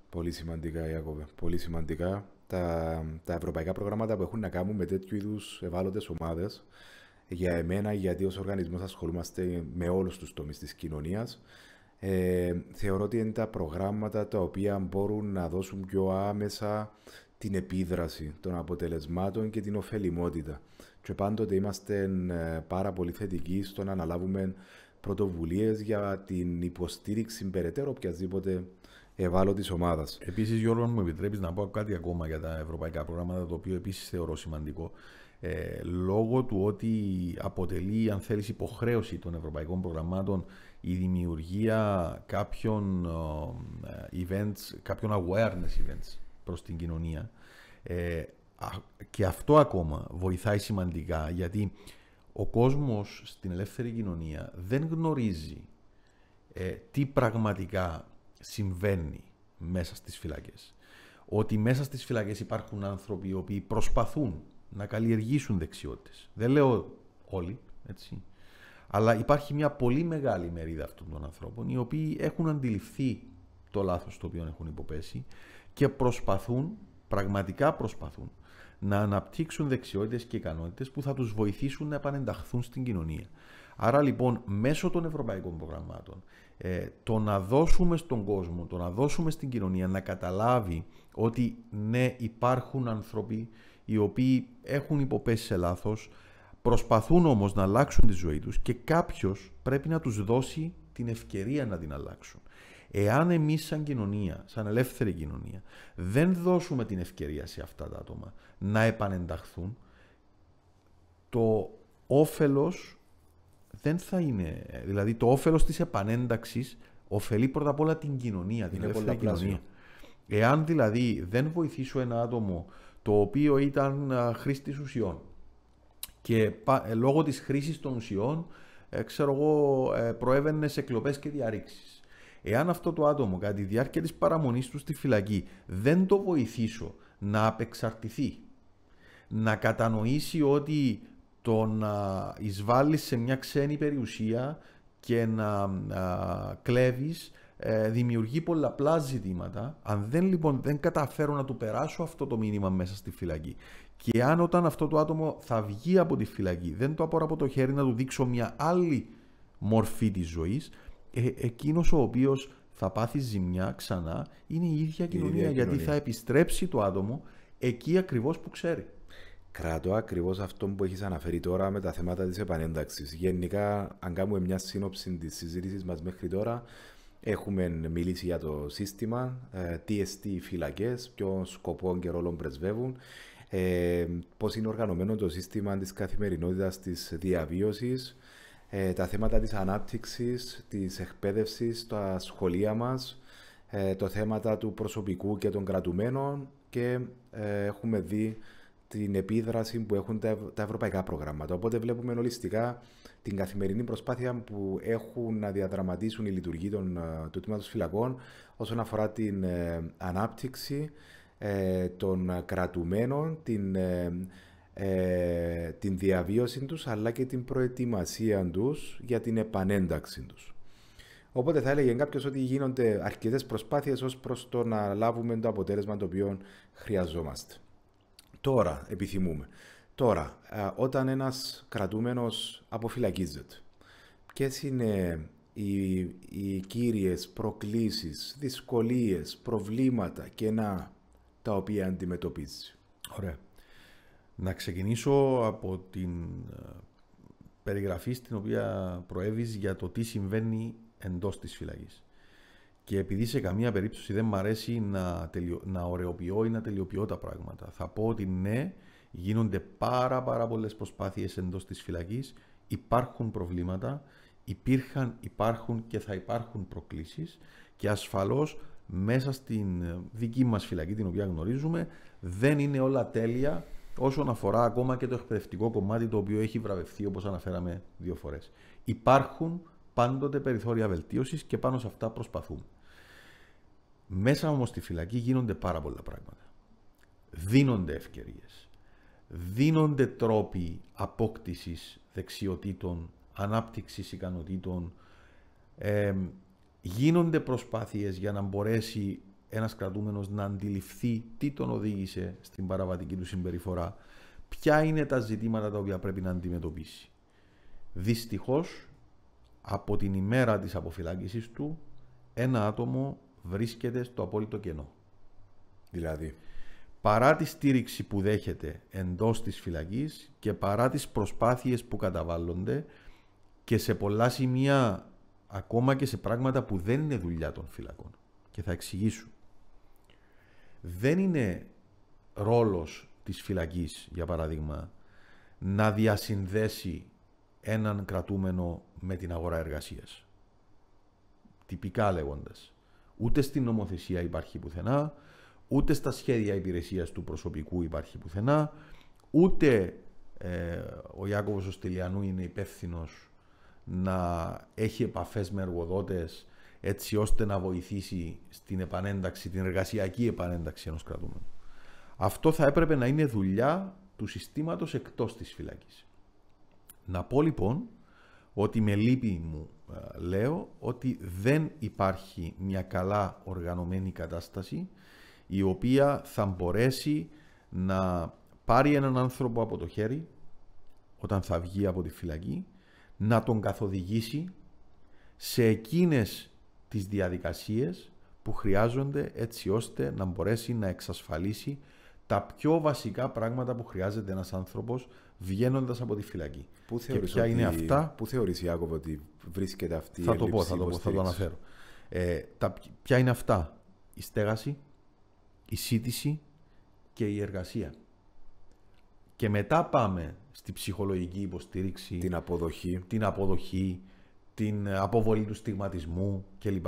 Speaker 1: Πολύ σημαντικά, Ιάκωβε. Πολύ σημαντικά. Τα ευρωπαϊκά προγράμματα που έχουν να κάνουν με τέτοιου είδους ευάλωτες ομάδες, για εμένα, γιατί ως οργανισμός ασχολούμαστε με όλους τους τομείς της κοινωνίας, θεωρώ ότι είναι τα προγράμματα τα οποία μπορούν να δώσουν πιο άμεσα την επίδραση των αποτελεσμάτων και την ωφελημότητα. Και πάντοτε είμαστε πάρα πολύ θετικοί στο να αναλάβουμε πρωτοβουλίες για την υποστήριξη περαιτέρω οποιασδήποτε ευάλωτης ομάδας.
Speaker 2: Επίσης, Γιώργο, μου επιτρέπεις να πω κάτι ακόμα για τα ευρωπαϊκά προγράμματα, το οποίο επίσης θεωρώ σημαντικό. Λόγω του ότι αποτελεί, αν θέλεις, υποχρέωση των ευρωπαϊκών προγραμμάτων η δημιουργία κάποιων events, κάποιων awareness events προς την κοινωνία, και αυτό ακόμα βοηθάει σημαντικά, γιατί ο κόσμος στην ελεύθερη κοινωνία δεν γνωρίζει τι πραγματικά συμβαίνει μέσα στις φυλακές. Ότι μέσα στις φυλακές υπάρχουν άνθρωποι οι οποίοι προσπαθούν να καλλιεργήσουν δεξιότητες. Δεν λέω όλοι, έτσι. Αλλά υπάρχει μια πολύ μεγάλη μερίδα αυτών των ανθρώπων, οι οποίοι έχουν αντιληφθεί το λάθος το οποίο έχουν υποπέσει και προσπαθούν, πραγματικά προσπαθούν, να αναπτύξουν δεξιότητες και ικανότητες που θα τους βοηθήσουν να επανενταχθούν στην κοινωνία. Άρα λοιπόν, μέσω των ευρωπαϊκών προγραμμάτων, το να δώσουμε στον κόσμο, το να δώσουμε στην κοινωνία να καταλάβει ότι ναι, υπάρχουν άνθρωποι οι οποίοι έχουν υποπέσει σε λάθος, προσπαθούν όμως να αλλάξουν τη ζωή τους και κάποιος πρέπει να τους δώσει την ευκαιρία να την αλλάξουν. Εάν εμείς σαν κοινωνία, σαν ελεύθερη κοινωνία, δεν δώσουμε την ευκαιρία σε αυτά τα άτομα να επανενταχθούν, το όφελος δεν θα είναι, δηλαδή το όφελος της επανένταξης ωφελεί πρώτα απ' όλα την κοινωνία, την ελεύθερη κοινωνία. Εάν δηλαδή δεν βοηθήσω ένα άτομο το οποίο ήταν χρήστης ουσιών και λόγω της χρήσης των ουσιών, προέβαινε σε κλοπές και διαρρήξεις. Εάν αυτό το άτομο κατά τη διάρκεια της παραμονής του στη φυλακή δεν το βοηθήσω να απεξαρτηθεί να κατανοήσει ότι το να εισβάλλεις σε μια ξένη περιουσία και να κλέβεις δημιουργεί πολλαπλά ζητήματα. Αν δεν καταφέρω να του περάσω αυτό το μήνυμα μέσα στη φυλακή, και αν όταν αυτό το άτομο θα βγει από τη φυλακή δεν το απορώ από το χέρι να του δείξω μια άλλη μορφή της ζωής, εκείνος ο οποίος θα πάθει ζημιά ξανά είναι η ίδια κοινωνία, γιατί θα επιστρέψει το άτομο εκεί ακριβώς που ξέρει.
Speaker 1: Κρατώ ακριβώς αυτό που έχεις αναφέρει τώρα με τα θέματα της επανένταξης. Γενικά, αν κάνουμε μια σύνοψη της συζήτησης μας μέχρι τώρα, έχουμε μιλήσει για το σύστημα, TST φυλακές, ποιον σκοπό και ρόλο πρεσβεύουν, πώς είναι οργανωμένο το σύστημα της καθημερινότητας της διαβίωσης, τα θέματα της ανάπτυξης, της εκπαίδευσης στα σχολεία μας, το θέματα του προσωπικού και των κρατουμένων, και έχουμε δει την επίδραση που έχουν τα ευρωπαϊκά προγράμματα. Οπότε βλέπουμε ολιστικά την καθημερινή προσπάθεια που έχουν να διαδραματίσουν οι λειτουργοί του τμήματος φυλακών όσον αφορά την ανάπτυξη των κρατουμένων, την διαβίωση τους, αλλά και την προετοιμασία τους για την επανένταξη τους. Οπότε θα έλεγε κάποιος ότι γίνονται αρκετές προσπάθειες ως προς το να λάβουμε το αποτέλεσμα το οποίο χρειαζόμαστε. Τώρα, επιθυμούμε. Τώρα, όταν ένας κρατούμενος αποφυλακίζεται, ποιες είναι οι κύριες προκλήσεις, δυσκολίες, προβλήματα, κενά τα οποία αντιμετωπίζει?
Speaker 2: Ωραία. Να ξεκινήσω από την περιγραφή στην οποία προέβης για το τι συμβαίνει εντός της φυλακής. Και επειδή σε καμία περίπτωση δεν μ' αρέσει να ωρεοποιώ ή να τελειοποιώ τα πράγματα, θα πω ότι ναι, γίνονται πάρα πολλές προσπάθειες εντός της φυλακής, υπάρχουν προβλήματα, υπάρχουν και θα υπάρχουν προκλήσεις, και ασφαλώς μέσα στην δική μας φυλακή, την οποία γνωρίζουμε, δεν είναι όλα τέλεια όσον αφορά ακόμα και το εκπαιδευτικό κομμάτι, το οποίο έχει βραβευθεί, όπως αναφέραμε 2 φορές. Υπάρχουν πάντοτε περιθώρια βελτίωσης και πάνω σε αυτά προσπαθούμε. Μέσα όμως στη φυλακή γίνονται πάρα πολλά πράγματα. Δίνονται ευκαιρίες. Δίνονται τρόποι απόκτησης δεξιοτήτων, ανάπτυξης ικανοτήτων. Γίνονται προσπάθειες για να μπορέσει ένας κρατούμενος να αντιληφθεί τι τον οδήγησε στην παραβατική του συμπεριφορά, ποια είναι τα ζητήματα τα οποία πρέπει να αντιμετωπίσει. Δυστυχώς, από την ημέρα της αποφυλάκησης του, ένα άτομο βρίσκεται στο απόλυτο κενό.
Speaker 1: Δηλαδή,
Speaker 2: παρά τη στήριξη που δέχεται εντός της φυλακής και παρά τις προσπάθειες που καταβάλλονται, και σε πολλά σημεία ακόμα και σε πράγματα που δεν είναι δουλειά των φυλακών. Και θα εξηγήσω. Δεν είναι ρόλος της φυλακής, για παράδειγμα, να διασυνδέσει έναν κρατούμενο με την αγορά εργασίας. Τυπικά λέγοντας. Ούτε στην νομοθεσία υπάρχει πουθενά, ούτε στα σχέδια υπηρεσίας του προσωπικού υπάρχει πουθενά, ούτε ο Ιάκωβος ο Στυλιανού είναι υπεύθυνος να έχει επαφές με εργοδότες έτσι ώστε να βοηθήσει στην επανένταξη, την εργασιακή επανένταξη ενός κρατούμενου. Αυτό θα έπρεπε να είναι δουλειά του συστήματος εκτός της φυλακής. Να πω λοιπόν ότι με λύπη μου λέω ότι δεν υπάρχει μια καλά οργανωμένη κατάσταση η οποία θα μπορέσει να πάρει έναν άνθρωπο από το χέρι όταν θα βγει από τη φυλακή, να τον καθοδηγήσει σε εκείνες τις διαδικασίες που χρειάζονται έτσι ώστε να μπορέσει να εξασφαλίσει τα πιο βασικά πράγματα που χρειάζεται ένας άνθρωπος βγαίνοντας από τη φυλακή.
Speaker 1: Και ποια είναι αυτά? Πού θεωρείς, Ιάκωβο, ότι βρίσκεται αυτή η έλλειψη?
Speaker 2: Θα το αναφέρω. Ποια είναι αυτά? Η στέγαση, η σύντηση και η εργασία. Και μετά πάμε στη ψυχολογική υποστήριξη, την αποδοχή, την αποβολή του στιγματισμού κλπ.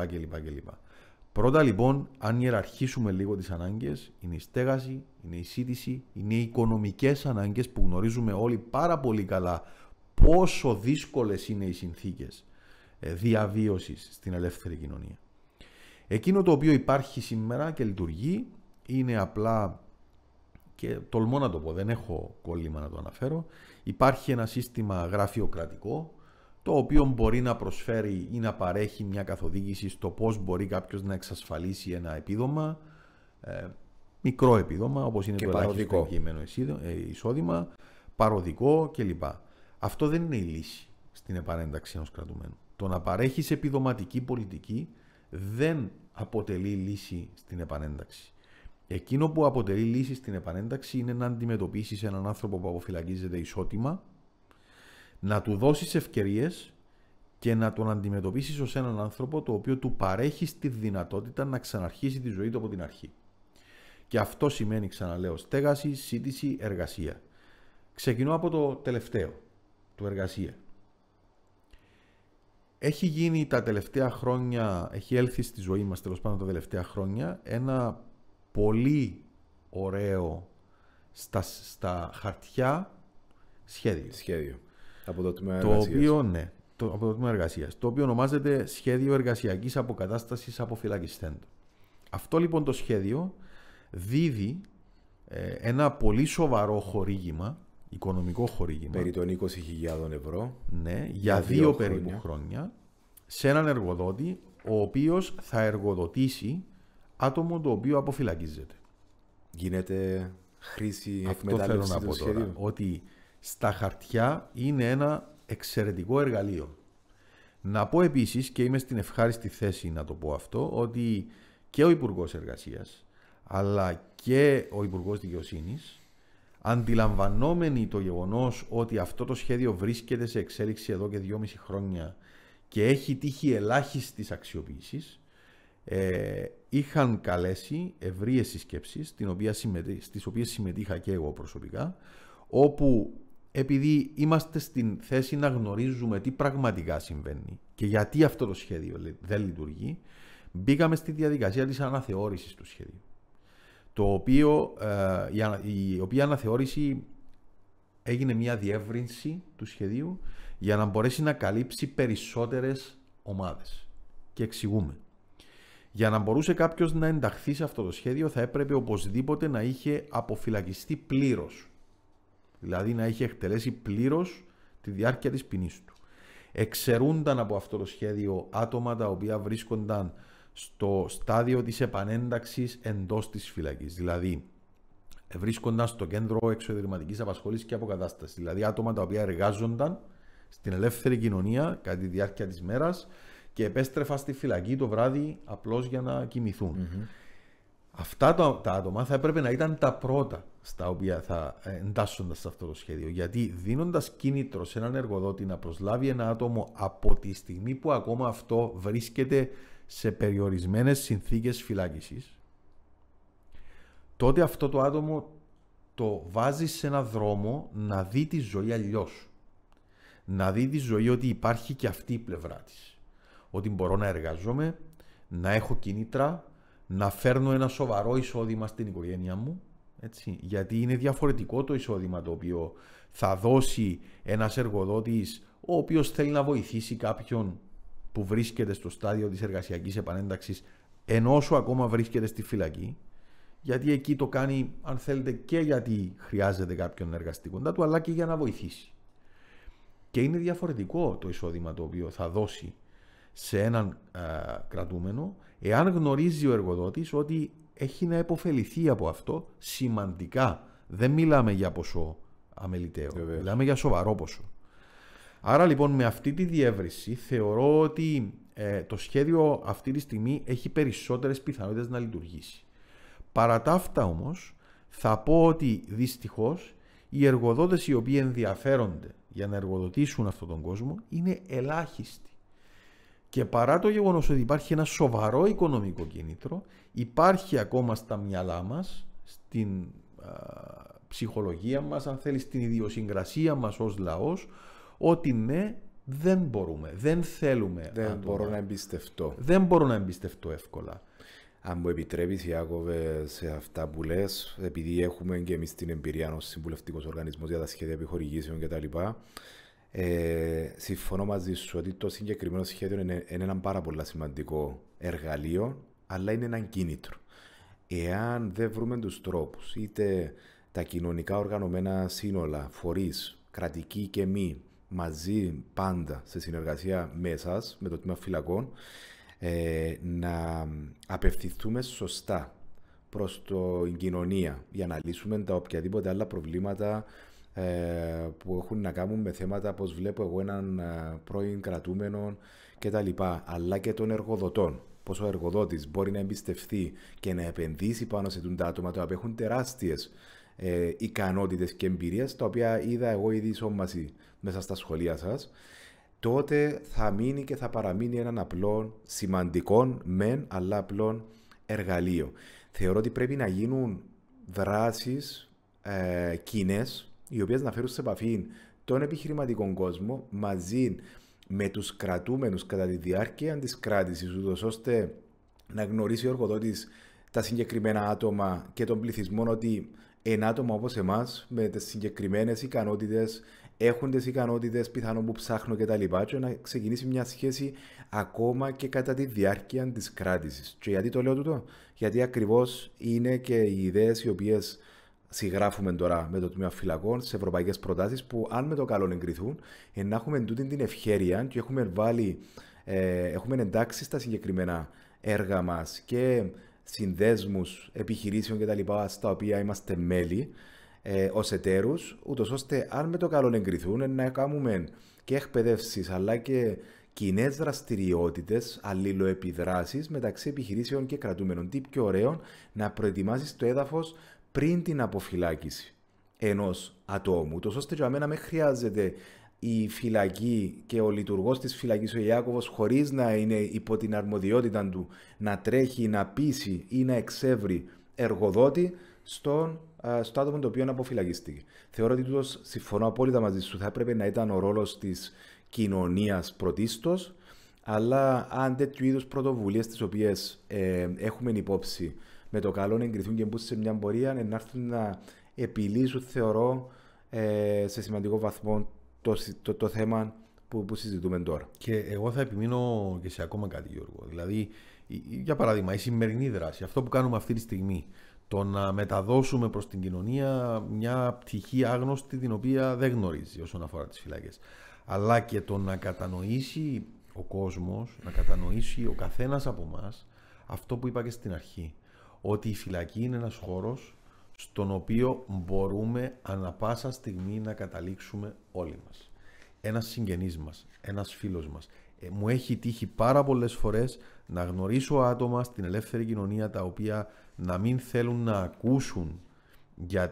Speaker 2: Πρώτα λοιπόν, αν ιεραρχήσουμε λίγο τις ανάγκες, είναι η στέγαση, είναι η σύντηση, είναι οι οικονομικές ανάγκες που γνωρίζουμε όλοι πάρα πολύ καλά πόσο δύσκολες είναι οι συνθήκες διαβίωσης στην ελεύθερη κοινωνία. Εκείνο το οποίο υπάρχει σήμερα και λειτουργεί είναι απλά και τολμώ να το πω, δεν έχω κόλλημα να το αναφέρω, υπάρχει ένα σύστημα γραφειοκρατικό το οποίο μπορεί να προσφέρει ή να παρέχει μια καθοδήγηση στο πώς μπορεί κάποιος να εξασφαλίσει ένα επίδομα, μικρό επίδομα, όπως είναι
Speaker 1: και
Speaker 2: το ελάχιστο εγγυημένο εισόδημα, παροδικό κλπ. Αυτό δεν είναι η λύση στην επανένταξη ενός κρατουμένου. Το να παρέχεις επιδοματική πολιτική δεν αποτελεί λύση στην επανένταξη. Εκείνο που αποτελεί λύση στην επανένταξη είναι να αντιμετωπίσεις έναν άνθρωπο που αποφυλακίζεται ισότιμα, να του δώσεις ευκαιρίες και να τον αντιμετωπίσεις ως έναν άνθρωπο το οποίο του παρέχει τη δυνατότητα να ξαναρχίσει τη ζωή του από την αρχή. Και αυτό σημαίνει, ξαναλέω, στέγαση, σύντηση, εργασία. Ξεκινώ από το τελευταίο, του εργασία. Έχει γίνει τα τελευταία χρόνια, έχει έλθει στη ζωή μας τέλος πάντων τα τελευταία χρόνια ένα πολύ ωραίο στα χαρτιά σχέδιο.
Speaker 1: Από το τμήμα
Speaker 2: εργασίας.
Speaker 1: Το
Speaker 2: από το τμήμα εργασίας. Το οποίο ονομάζεται Σχέδιο Εργασιακής Αποκατάστασης Αποφυλακιστέντων. Αυτό λοιπόν το σχέδιο δίδει ένα πολύ σοβαρό χορήγημα, οικονομικό χορήγημα.
Speaker 1: Περί των 20.000 ευρώ.
Speaker 2: Ναι, για 2 περίπου χρόνια σε έναν εργοδότη ο οποίος θα εργοδοτήσει άτομο το οποίο αποφυλακίζεται.
Speaker 1: Γίνεται χρήση
Speaker 2: εκμετάλλευση του σχεδίου. Αυτό θέλω να πω τώρα, ότι στα χαρτιά είναι ένα εξαιρετικό εργαλείο. Να πω επίσης, και είμαι στην ευχάριστη θέση να το πω αυτό, ότι και ο Υπουργός Εργασίας αλλά και ο Υπουργός Δικαιοσύνης, αντιλαμβανόμενοι το γεγονός ότι αυτό το σχέδιο βρίσκεται σε εξέλιξη εδώ και 2,5 χρόνια και έχει τύχει ελάχιστης αξιοποίησης, είχαν καλέσει ευρείες συσκέψεις, στις οποίες συμμετείχα και εγώ προσωπικά, όπου επειδή είμαστε στην θέση να γνωρίζουμε τι πραγματικά συμβαίνει και γιατί αυτό το σχέδιο δεν λειτουργεί, μπήκαμε στη διαδικασία της αναθεώρησης του σχέδιου. Το οποίο, η οποία αναθεώρηση έγινε μια διεύρυνση του σχεδίου για να μπορέσει να καλύψει περισσότερες ομάδες. Και εξηγούμε. Για να μπορούσε κάποιος να ενταχθεί σε αυτό το σχέδιο θα έπρεπε οπωσδήποτε να είχε αποφυλακιστεί πλήρως. Δηλαδή να είχε εκτελέσει πλήρως τη διάρκεια της ποινής του. Εξαιρούνταν από αυτό το σχέδιο άτομα τα οποία βρίσκονταν στο στάδιο της επανένταξης εντός της φυλακής. Δηλαδή βρίσκονταν στο κέντρο εξωτερματικής απασχόλησης και αποκατάστασης. Δηλαδή άτομα τα οποία εργάζονταν στην ελεύθερη κοινωνία κατά τη διάρκεια της μέρας και επέστρεφαν στη φυλακή το βράδυ απλώς για να κοιμηθούν. Mm-hmm. Αυτά τα άτομα θα έπρεπε να ήταν τα πρώτα στα οποία θα εντάσσονταν σε αυτό το σχέδιο. Γιατί δίνοντας κίνητρο σε έναν εργοδότη να προσλάβει ένα άτομο από τη στιγμή που ακόμα αυτό βρίσκεται σε περιορισμένες συνθήκες φυλάκισης, τότε αυτό το άτομο το βάζει σε ένα δρόμο να δει τη ζωή αλλιώς. Να δει τη ζωή ότι υπάρχει και αυτή η πλευρά της. Ότι μπορώ να εργάζομαι, να έχω κίνητρα, να φέρνω ένα σοβαρό εισόδημα στην οικογένειά μου. Έτσι, γιατί είναι διαφορετικό το εισόδημα το οποίο θα δώσει ένας εργοδότης ο οποίος θέλει να βοηθήσει κάποιον που βρίσκεται στο στάδιο της εργασιακής επανένταξης ενώ όσο ακόμα βρίσκεται στη φυλακή, γιατί εκεί το κάνει, αν θέλετε, και γιατί χρειάζεται κάποιον να εργαστεί κοντά του, αλλά και για να βοηθήσει. Και είναι διαφορετικό το εισόδημα το οποίο θα δώσει σε έναν κρατούμενο, εάν γνωρίζει ο εργοδότης ότι έχει να επωφεληθεί από αυτό σημαντικά. Δεν μιλάμε για ποσό αμεληταίο, μιλάμε για σοβαρό ποσό. Άρα λοιπόν με αυτή τη διεύρυνση θεωρώ ότι το σχέδιο αυτή τη στιγμή έχει περισσότερες πιθανότητες να λειτουργήσει. Παρά τα αυτά όμως θα πω ότι δυστυχώς οι εργοδότες οι οποίοι ενδιαφέρονται για να εργοδοτήσουν αυτόν τον κόσμο είναι ελάχιστοι. Και παρά το γεγονός ότι υπάρχει ένα σοβαρό οικονομικό κίνητρο, υπάρχει ακόμα στα μυαλά μας, στην ψυχολογία μας, αν θέλει, στην ιδιοσυγκρασία μας ως λαός, ότι ναι, δεν μπορούμε, δεν θέλουμε.
Speaker 1: Δεν μπορώ να εμπιστευτώ.
Speaker 2: Δεν μπορώ να εμπιστευτώ εύκολα.
Speaker 1: Αν μου επιτρέπεις, Ιάκωβε, σε αυτά που λες, επειδή έχουμε και εμείς την εμπειρία ως συμβουλευτικός οργανισμός για τα σχέδια επιχορηγήσεων κτλ. Συμφωνώ μαζί σου ότι το συγκεκριμένο σχέδιο είναι ένα πάρα πολύ σημαντικό εργαλείο, αλλά είναι ένα κίνητρο. Εάν δεν βρούμε τους τρόπους, είτε τα κοινωνικά οργανωμένα σύνολα, φορείς, κρατικοί και μη, μαζί πάντα σε συνεργασία με εσάς, με το Τμήμα Φυλακών, να απευθυνθούμε σωστά προς την κοινωνία για να λύσουμε τα οποιαδήποτε άλλα προβλήματα που έχουν να κάνουν με θέματα όπως βλέπω εγώ έναν πρώην κρατούμενο κτλ. Αλλά και των εργοδοτών. Πώς ο εργοδότης μπορεί να εμπιστευτεί και να επενδύσει πάνω σε τα άτομα τα οποία έχουν τεράστιες ικανότητες και εμπειρίες, τα οποία είδα εγώ ήδη ισόμμαση μέσα στα σχολεία σας, τότε θα μείνει και θα παραμείνει έναν απλό, σημαντικό μεν, αλλά απλό εργαλείο. Θεωρώ ότι πρέπει να γίνουν δράσεις κοινές, οι οποίες να φέρουν σε επαφή τον επιχειρηματικό κόσμο μαζί με τους κρατούμενους κατά τη διάρκεια της κράτησης, ούτως ώστε να γνωρίσει ο εργοδότης τα συγκεκριμένα άτομα και τον πληθυσμό ότι ένα άτομα όπως εμάς με τις συγκεκριμένες ικανότητες έχουν τις ικανότητες πιθανόν που ψάχνω κτλ. Και να ξεκινήσει μια σχέση ακόμα και κατά τη διάρκεια της κράτησης. Και γιατί το λέω τούτο? Γιατί ακριβώς είναι και οι ιδέες οι οποίες συγγράφουμε τώρα με το Τμήμα Φυλακών σε ευρωπαϊκές προτάσεις που αν με το καλό εγκριθούν να έχουμε τούτη την ευχέρεια και έχουμε εντάξει στα συγκεκριμένα έργα μας και συνδέσμους επιχειρήσεων κτλ. Στα οποία είμαστε μέλη ως εταίρους, ούτως ώστε αν με το καλό εγκριθούν να κάνουμε και εκπαιδεύσεις αλλά και κοινές δραστηριότητες, αλληλοεπιδράσεις μεταξύ επιχειρήσεων και κρατούμενων. Τι πιο ωραίο να προετοιμάσεις το έδαφος πριν την αποφυλάκηση ενός ατόμου, ούτως ώστε για μένα με χρειάζεται η φυλακή και ο λειτουργός της φυλακής, ο Ιάκωβος, χωρίς να είναι υπό την αρμοδιότητα του να τρέχει, να πείσει ή να εξεύρει εργοδότη στο άτομο το οποίο αποφυλακίστηκε. Θεωρώ ότι τούτος, συμφωνώ απόλυτα μαζί σου, θα έπρεπε να ήταν ο ρόλος της κοινωνίας πρωτίστως, αλλά αν τέτοιου είδους πρωτοβουλίες τις οποίες έχουμε υπόψη με το καλό να εγκριθούν και μπουν σε μια πορεία, να έρθουν να επιλύσουν, θεωρώ, σε σημαντικό βαθμό το θέμα που συζητούμε τώρα.
Speaker 2: Και εγώ θα επιμείνω και σε ακόμα κάτι, Γιώργο. Δηλαδή, για παράδειγμα, η σημερινή δράση, αυτό που κάνουμε αυτή τη στιγμή, το να μεταδώσουμε προς την κοινωνία μια πτυχή άγνωστη την οποία δεν γνωρίζει όσον αφορά τις φυλακές. Αλλά και το να κατανοήσει ο κόσμος, να κατανοήσει ο καθένας από εμάς αυτό που είπα και στην αρχή, ότι η φυλακή είναι ένας χώρος στον οποίο μπορούμε ανα πάσα στιγμή να καταλήξουμε όλοι μας. Ένας συγγενής μας, ένας φίλος μας. Μου έχει τύχει πάρα πολλές φορές να γνωρίσω άτομα στην ελεύθερη κοινωνία τα οποία να μην θέλουν να ακούσουν για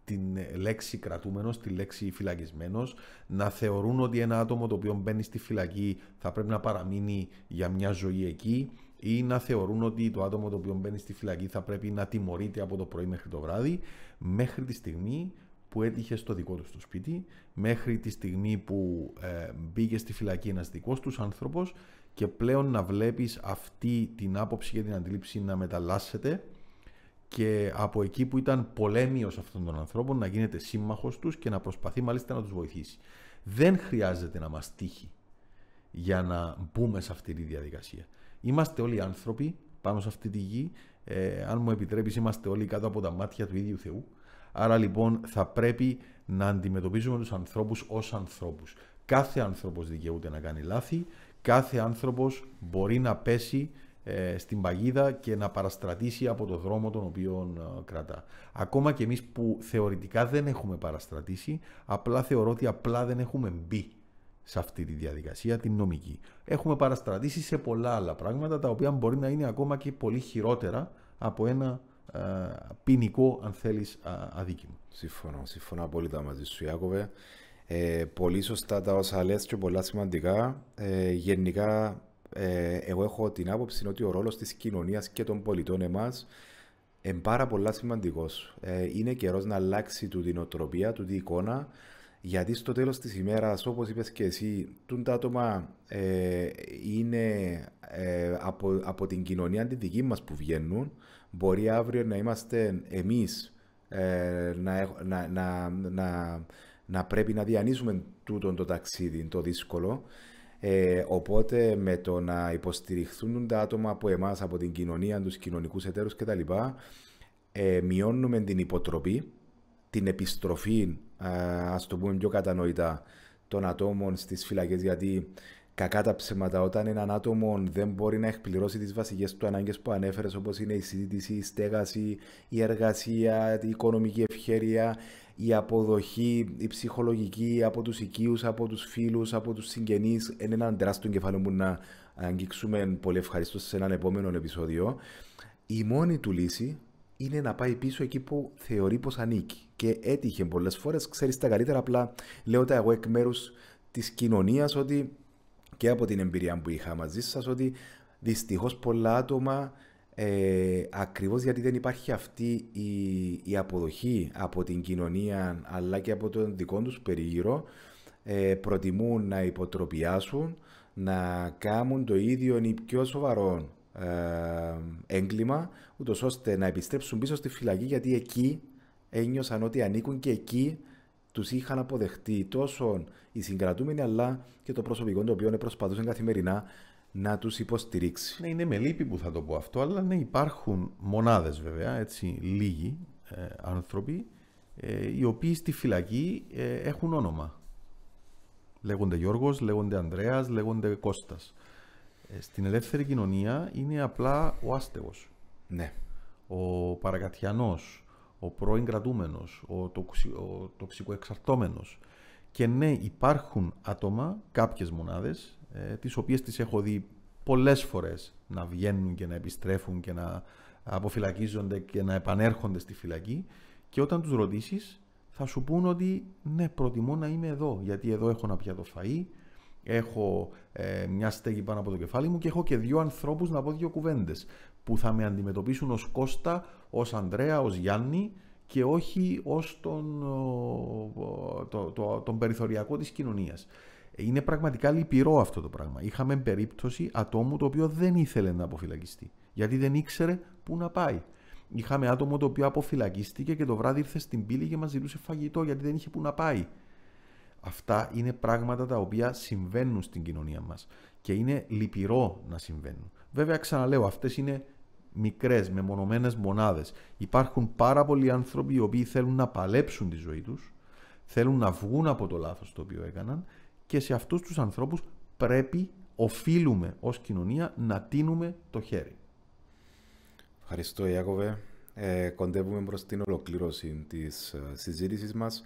Speaker 2: την λέξη κρατούμενος, τη λέξη φυλακισμένος, να θεωρούν ότι ένα άτομο το οποίο μπαίνει στη φυλακή θα πρέπει να παραμείνει για μια ζωή εκεί, ή να θεωρούν ότι το άτομο το οποίο μπαίνει στη φυλακή θα πρέπει να τιμωρείται από το πρωί μέχρι το βράδυ, μέχρι τη στιγμή που έτυχε στο δικό του το σπίτι, μέχρι τη στιγμή που μπήκε στη φυλακή ένας δικός τους άνθρωπος και πλέον να βλέπεις αυτή την άποψη και την αντίληψη να μεταλλάσσεται και από εκεί που ήταν πολέμιος αυτών των ανθρώπων να γίνεται σύμμαχος τους και να προσπαθεί μάλιστα να τους βοηθήσει. Δεν χρειάζεται να μας τύχει για να μπούμε σε αυτή τη διαδικασία. Είμαστε όλοι άνθρωποι πάνω σε αυτή τη γη. Αν μου επιτρέπεις, είμαστε όλοι κάτω από τα μάτια του ίδιου Θεού. Άρα λοιπόν θα πρέπει να αντιμετωπίζουμε τους ανθρώπους ως ανθρώπους. Κάθε άνθρωπος δικαιούται να κάνει λάθη. Κάθε άνθρωπος μπορεί να πέσει στην παγίδα και να παραστρατήσει από το δρόμο τον οποίο κρατά. Ακόμα και εμείς που θεωρητικά δεν έχουμε παραστρατήσει, απλά θεωρώ ότι απλά δεν έχουμε μπει σε αυτή τη διαδικασία, την νομική. Έχουμε παραστρατήσει σε πολλά άλλα πράγματα, τα οποία μπορεί να είναι ακόμα και πολύ χειρότερα από ένα ποινικό, αν θέλεις, αδίκημα.
Speaker 1: Συμφωνώ απόλυτα μαζί σου, Ιάκωβε. Πολύ σωστά τα όσα λες και πολλά σημαντικά. Γενικά, εγώ έχω την άποψη ότι ο ρόλος της κοινωνίας και των πολιτών εμάς είναι πάρα πολλά σημαντικός. Είναι καιρός να αλλάξει τούτη νοοτροπία, τούτη εικόνα, γιατί στο τέλος της ημέρας, όπως είπες και εσύ, τα άτομα είναι από την κοινωνία τη δική μας που βγαίνουν. Μπορεί αύριο να είμαστε εμείς να πρέπει να διανύσουμε τούτο το ταξίδι, το δύσκολο. Οπότε με το να υποστηριχθούν τα άτομα από εμάς, από την κοινωνία, τους κοινωνικούς εταίρους κτλ. μειώνουμε την υποτροπή, την επιστροφή, ας το πούμε πιο κατανοητά, των ατόμων στις φυλακές, γιατί κακά τα ψέματα, όταν έναν άτομο δεν μπορεί να εκπληρώσει τις βασικές του ανάγκες που ανέφερες, όπως είναι η συζήτηση, η στέγαση, η εργασία, η οικονομική ευχέρεια, η αποδοχή, η ψυχολογική από τους οικείους, από τους φίλους, από τους συγγενείς, είναι έναν τεράστιο κεφάλαιο που να αγγίξουμε πολύ ευχαριστώ σε έναν επόμενο επεισόδιο. Η μόνη του λύση είναι να πάει πίσω εκεί που θεωρεί πως ανήκει. Και έτυχε πολλές φορές, ξέρεις τα καλύτερα, απλά λέω τα εγώ εκ μέρους της κοινωνίας, ότι και από την εμπειρία που είχα μαζί σας, ότι δυστυχώς πολλά άτομα, ακριβώς γιατί δεν υπάρχει αυτή η αποδοχή από την κοινωνία αλλά και από τον δικό τους περίγυρο, προτιμούν να υποτροπιάσουν, να κάνουν το ίδιο ή πιο σοβαρό έγκλημα, ούτως ώστε να επιστρέψουν πίσω στη φυλακή, γιατί εκεί ένιωσαν ότι ανήκουν και εκεί τους είχαν αποδεχτεί τόσο οι συγκρατούμενοι αλλά και το προσωπικό το οποίο προσπαθούσαν καθημερινά να τους υποστηρίξει.
Speaker 2: Ναι, είναι με λύπη που θα το πω αυτό, αλλά ναι, υπάρχουν μονάδες βέβαια, έτσι, λίγοι άνθρωποι, οι οποίοι στη φυλακή έχουν όνομα. Λέγονται Γιώργος, λέγονται Ανδρέας, λέγονται Κώστας. Στην ελεύθερη κοινωνία είναι απλά ο άστεγος,
Speaker 1: ναι,
Speaker 2: ο παρακατιανός, ο πρώην κρατούμενος, ο τοξικοεξαρτώμενος. Και ναι, υπάρχουν άτομα, κάποιες μονάδες, τις οποίες τις έχω δει πολλές φορές να βγαίνουν και να επιστρέφουν και να αποφυλακίζονται και να επανέρχονται στη φυλακή, και όταν τους ρωτήσεις θα σου πούν ότι ναι, προτιμώ να είμαι εδώ, γιατί εδώ έχω να πιάτω φαΐ, έχω μια στέγη πάνω από το κεφάλι μου και έχω και δύο ανθρώπους να πω δύο κουβέντες που θα με αντιμετωπίσουν ως Κώστα, ως Ανδρέα, ως Γιάννη και όχι ως τον περιθωριακό της κοινωνίας. Είναι πραγματικά λυπηρό αυτό το πράγμα. Είχαμε περίπτωση ατόμου το οποίο δεν ήθελε να αποφυλακιστεί, γιατί δεν ήξερε πού να πάει. Είχαμε άτομο το οποίο αποφυλακίστηκε και το βράδυ ήρθε στην πύλη και μας ζητούσε φαγητό γιατί δεν είχε πού να πάει. Αυτά είναι πράγματα τα οποία συμβαίνουν στην κοινωνία μας και είναι λυπηρό να συμβαίνουν. Βέβαια, ξαναλέω, αυτές είναι μικρές, μεμονωμένες μονάδες. Υπάρχουν πάρα πολλοί άνθρωποι οι οποίοι θέλουν να παλέψουν τη ζωή τους, θέλουν να βγουν από το λάθος το οποίο έκαναν, και σε αυτούς τους ανθρώπους οφείλουμε ως κοινωνία να τίνουμε το χέρι.
Speaker 1: Ευχαριστώ, Ιάκωβε. Κοντεύουμε προς την ολοκλήρωση της συζήτησης μας.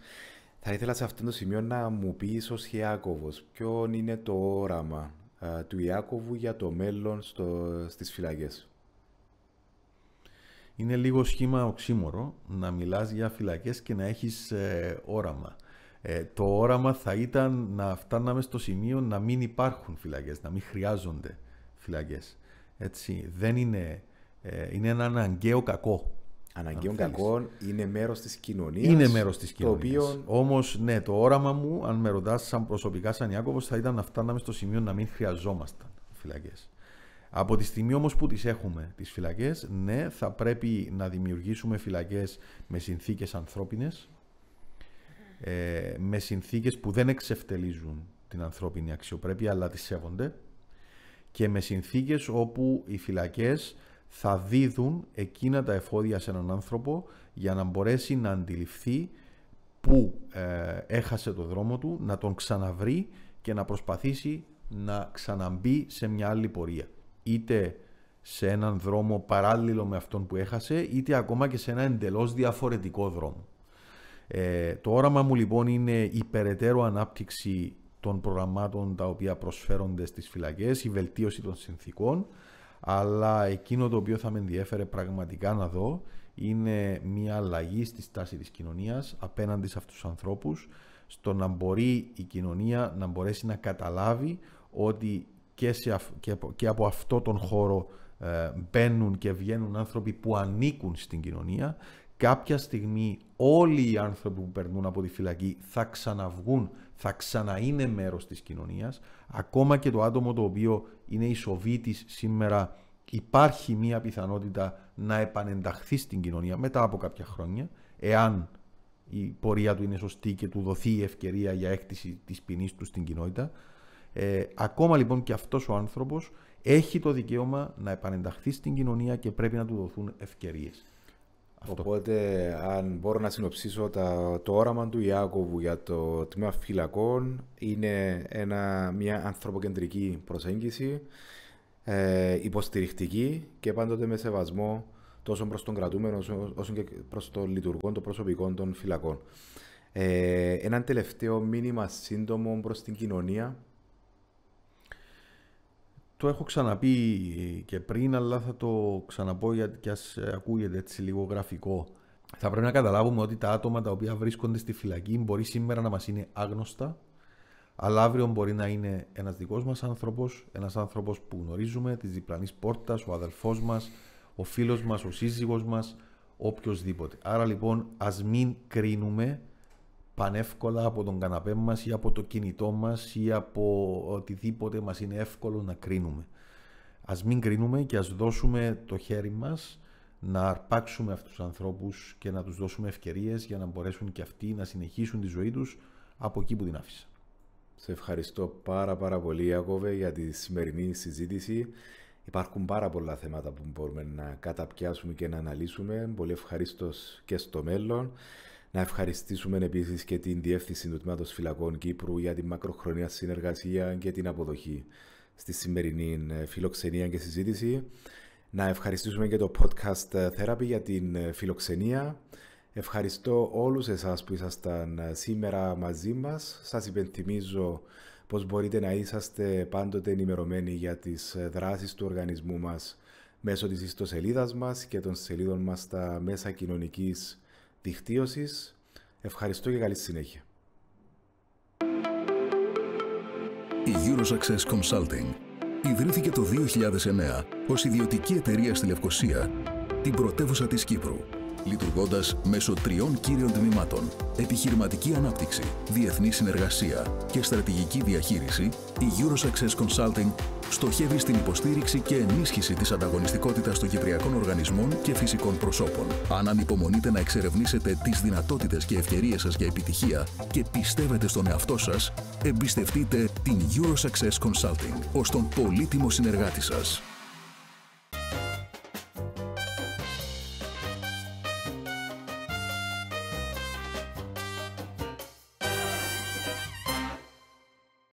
Speaker 1: Θα ήθελα σε αυτό το σημείο να μου πεις ως Ιάκωβος ποιο είναι το όραμα του Ιάκωβου για το μέλλον στις φυλακές.
Speaker 2: Είναι λίγο σχήμα οξύμορο να μιλάς για φυλακές και να έχεις όραμα. Το όραμα θα ήταν να φτάναμε στο σημείο να μην υπάρχουν φυλακές, να μην χρειάζονται φυλακές. Έτσι, δεν είναι, είναι ένα αναγκαίο κακό.
Speaker 1: Αναγκαίο κακό, είναι μέρος της κοινωνίας.
Speaker 2: Είναι μέρος της κοινωνίας.
Speaker 1: Οποίο...
Speaker 2: Όμως, ναι, το όραμα μου, αν με ρωτάς σαν προσωπικά, σαν Ιάκωβος, θα ήταν να φτάναμε στο σημείο να μην χρειαζόμασταν φυλακές. Από τη στιγμή όμως που τις έχουμε, τις φυλακές, ναι, θα πρέπει να δημιουργήσουμε φυλακές με συνθήκες ανθρώπινες, με συνθήκες που δεν εξευτελίζουν την ανθρώπινη αξιοπρέπεια, αλλά τις σέβονται, και με συνθήκες όπου οι φυλακές θα δίδουν εκείνα τα εφόδια σε έναν άνθρωπο για να μπορέσει να αντιληφθεί που έχασε το δρόμο του, να τον ξαναβρει και να προσπαθήσει να ξαναμπεί σε μια άλλη πορεία. Είτε σε έναν δρόμο παράλληλο με αυτόν που έχασε, είτε ακόμα και σε ένα εντελώς διαφορετικό δρόμο. Το όραμα μου λοιπόν είναι η περαιτέρω ανάπτυξη των προγραμμάτων τα οποία προσφέρονται στις φυλακές, η βελτίωση των συνθήκων, αλλά εκείνο το οποίο θα με ενδιέφερε πραγματικά να δω είναι μια αλλαγή στη στάση της κοινωνίας απέναντι σε αυτούς τους ανθρώπους, στο να μπορεί η κοινωνία να μπορέσει να καταλάβει ότι και από αυτό τον χώρο μπαίνουν και βγαίνουν άνθρωποι που ανήκουν στην κοινωνία. Κάποια στιγμή όλοι οι άνθρωποι που περνούν από τη φυλακή θα ξαναβγούν, θα ξαναείνε μέρος της κοινωνίας. Ακόμα και το άτομο το οποίο είναι ισοβήτης σήμερα, υπάρχει μια πιθανότητα να επανενταχθεί στην κοινωνία μετά από κάποια χρόνια, εάν η πορεία του είναι σωστή και του δοθεί η ευκαιρία για έκτηση της ποινής του στην κοινότητα. Ακόμα λοιπόν και αυτός ο άνθρωπος έχει το δικαίωμα να επανενταχθεί στην κοινωνία και πρέπει να του δοθούν ευκαιρίες.
Speaker 1: Οπότε, αν μπορώ να συνοψίσω το όραμα του Ιάκωβου για το τμήμα φυλακών, είναι μια ανθρωποκεντρική προσέγγιση, υποστηρικτική και πάντοτε με σεβασμό τόσο προς τον κρατούμενο όσο και προς τον λειτουργό των προσωπικών των φυλακών. Ένα τελευταίο μήνυμα σύντομο προς την κοινωνία.
Speaker 2: Το έχω ξαναπεί και πριν, αλλά θα το ξαναπώ γιατί ας ακούγεται έτσι λίγο γραφικό. Θα πρέπει να καταλάβουμε ότι τα άτομα τα οποία βρίσκονται στη φυλακή μπορεί σήμερα να μας είναι άγνωστα, αλλά αύριο μπορεί να είναι ένας δικός μας άνθρωπος, ένας άνθρωπος που γνωρίζουμε, της διπλανής πόρτας, ο αδελφός μας, ο φίλος μας, ο σύζυγος μας, οποιοσδήποτε. Άρα λοιπόν ας μην κρίνουμε πανεύκολα από τον καναπέ μας ή από το κινητό μας ή από οτιδήποτε μας είναι εύκολο να κρίνουμε. Ας μην κρίνουμε και ας δώσουμε το χέρι μας να αρπάξουμε αυτούς τους ανθρώπους και να τους δώσουμε ευκαιρίες για να μπορέσουν και αυτοί να συνεχίσουν τη ζωή τους από εκεί που την άφησαν.
Speaker 1: Σε ευχαριστώ πάρα πολύ, Ιάκωβε, για τη σημερινή συζήτηση. Υπάρχουν πάρα πολλά θέματα που μπορούμε να καταπιάσουμε και να αναλύσουμε. Πολύ ευχαρίστως και στο μέλλον. Να ευχαριστήσουμε επίσης και την Διεύθυνση του Τμήματος Φυλακών Κύπρου για την μακροχρονία συνεργασία και την αποδοχή στη σημερινή φιλοξενία και συζήτηση. Να ευχαριστήσουμε και το Podcast Therapy για την φιλοξενία. Ευχαριστώ όλους εσάς που ήσασταν σήμερα μαζί μας. Σας υπενθυμίζω πως μπορείτε να είσαστε πάντοτε ενημερωμένοι για τις δράσεις του οργανισμού μας μέσω της ιστοσελίδας μας και των σελίδων μας στα μέσα κοινωνικής δικτύωσης. Ευχαριστώ και καλή συνέχεια.
Speaker 3: Η Eurosuccess Consulting ιδρύθηκε το 2009 ως ιδιωτική εταιρεία στη Λευκοσία, την πρωτεύουσα της Κύπρου, λειτουργώντας μέσω 3 κύριων τμήματων: επιχειρηματική ανάπτυξη, διεθνή συνεργασία και στρατηγική διαχείριση. Η Eurosuccess Consulting στοχεύει στην υποστήριξη και ενίσχυση της ανταγωνιστικότητας των κυπριακών οργανισμών και φυσικών προσώπων. Αν ανυπομονείτε να εξερευνήσετε τις δυνατότητες και ευκαιρίες σας για επιτυχία και πιστεύετε στον εαυτό σας, εμπιστευτείτε την Eurosuccess Consulting ως τον πολύτιμο συνεργάτη σας.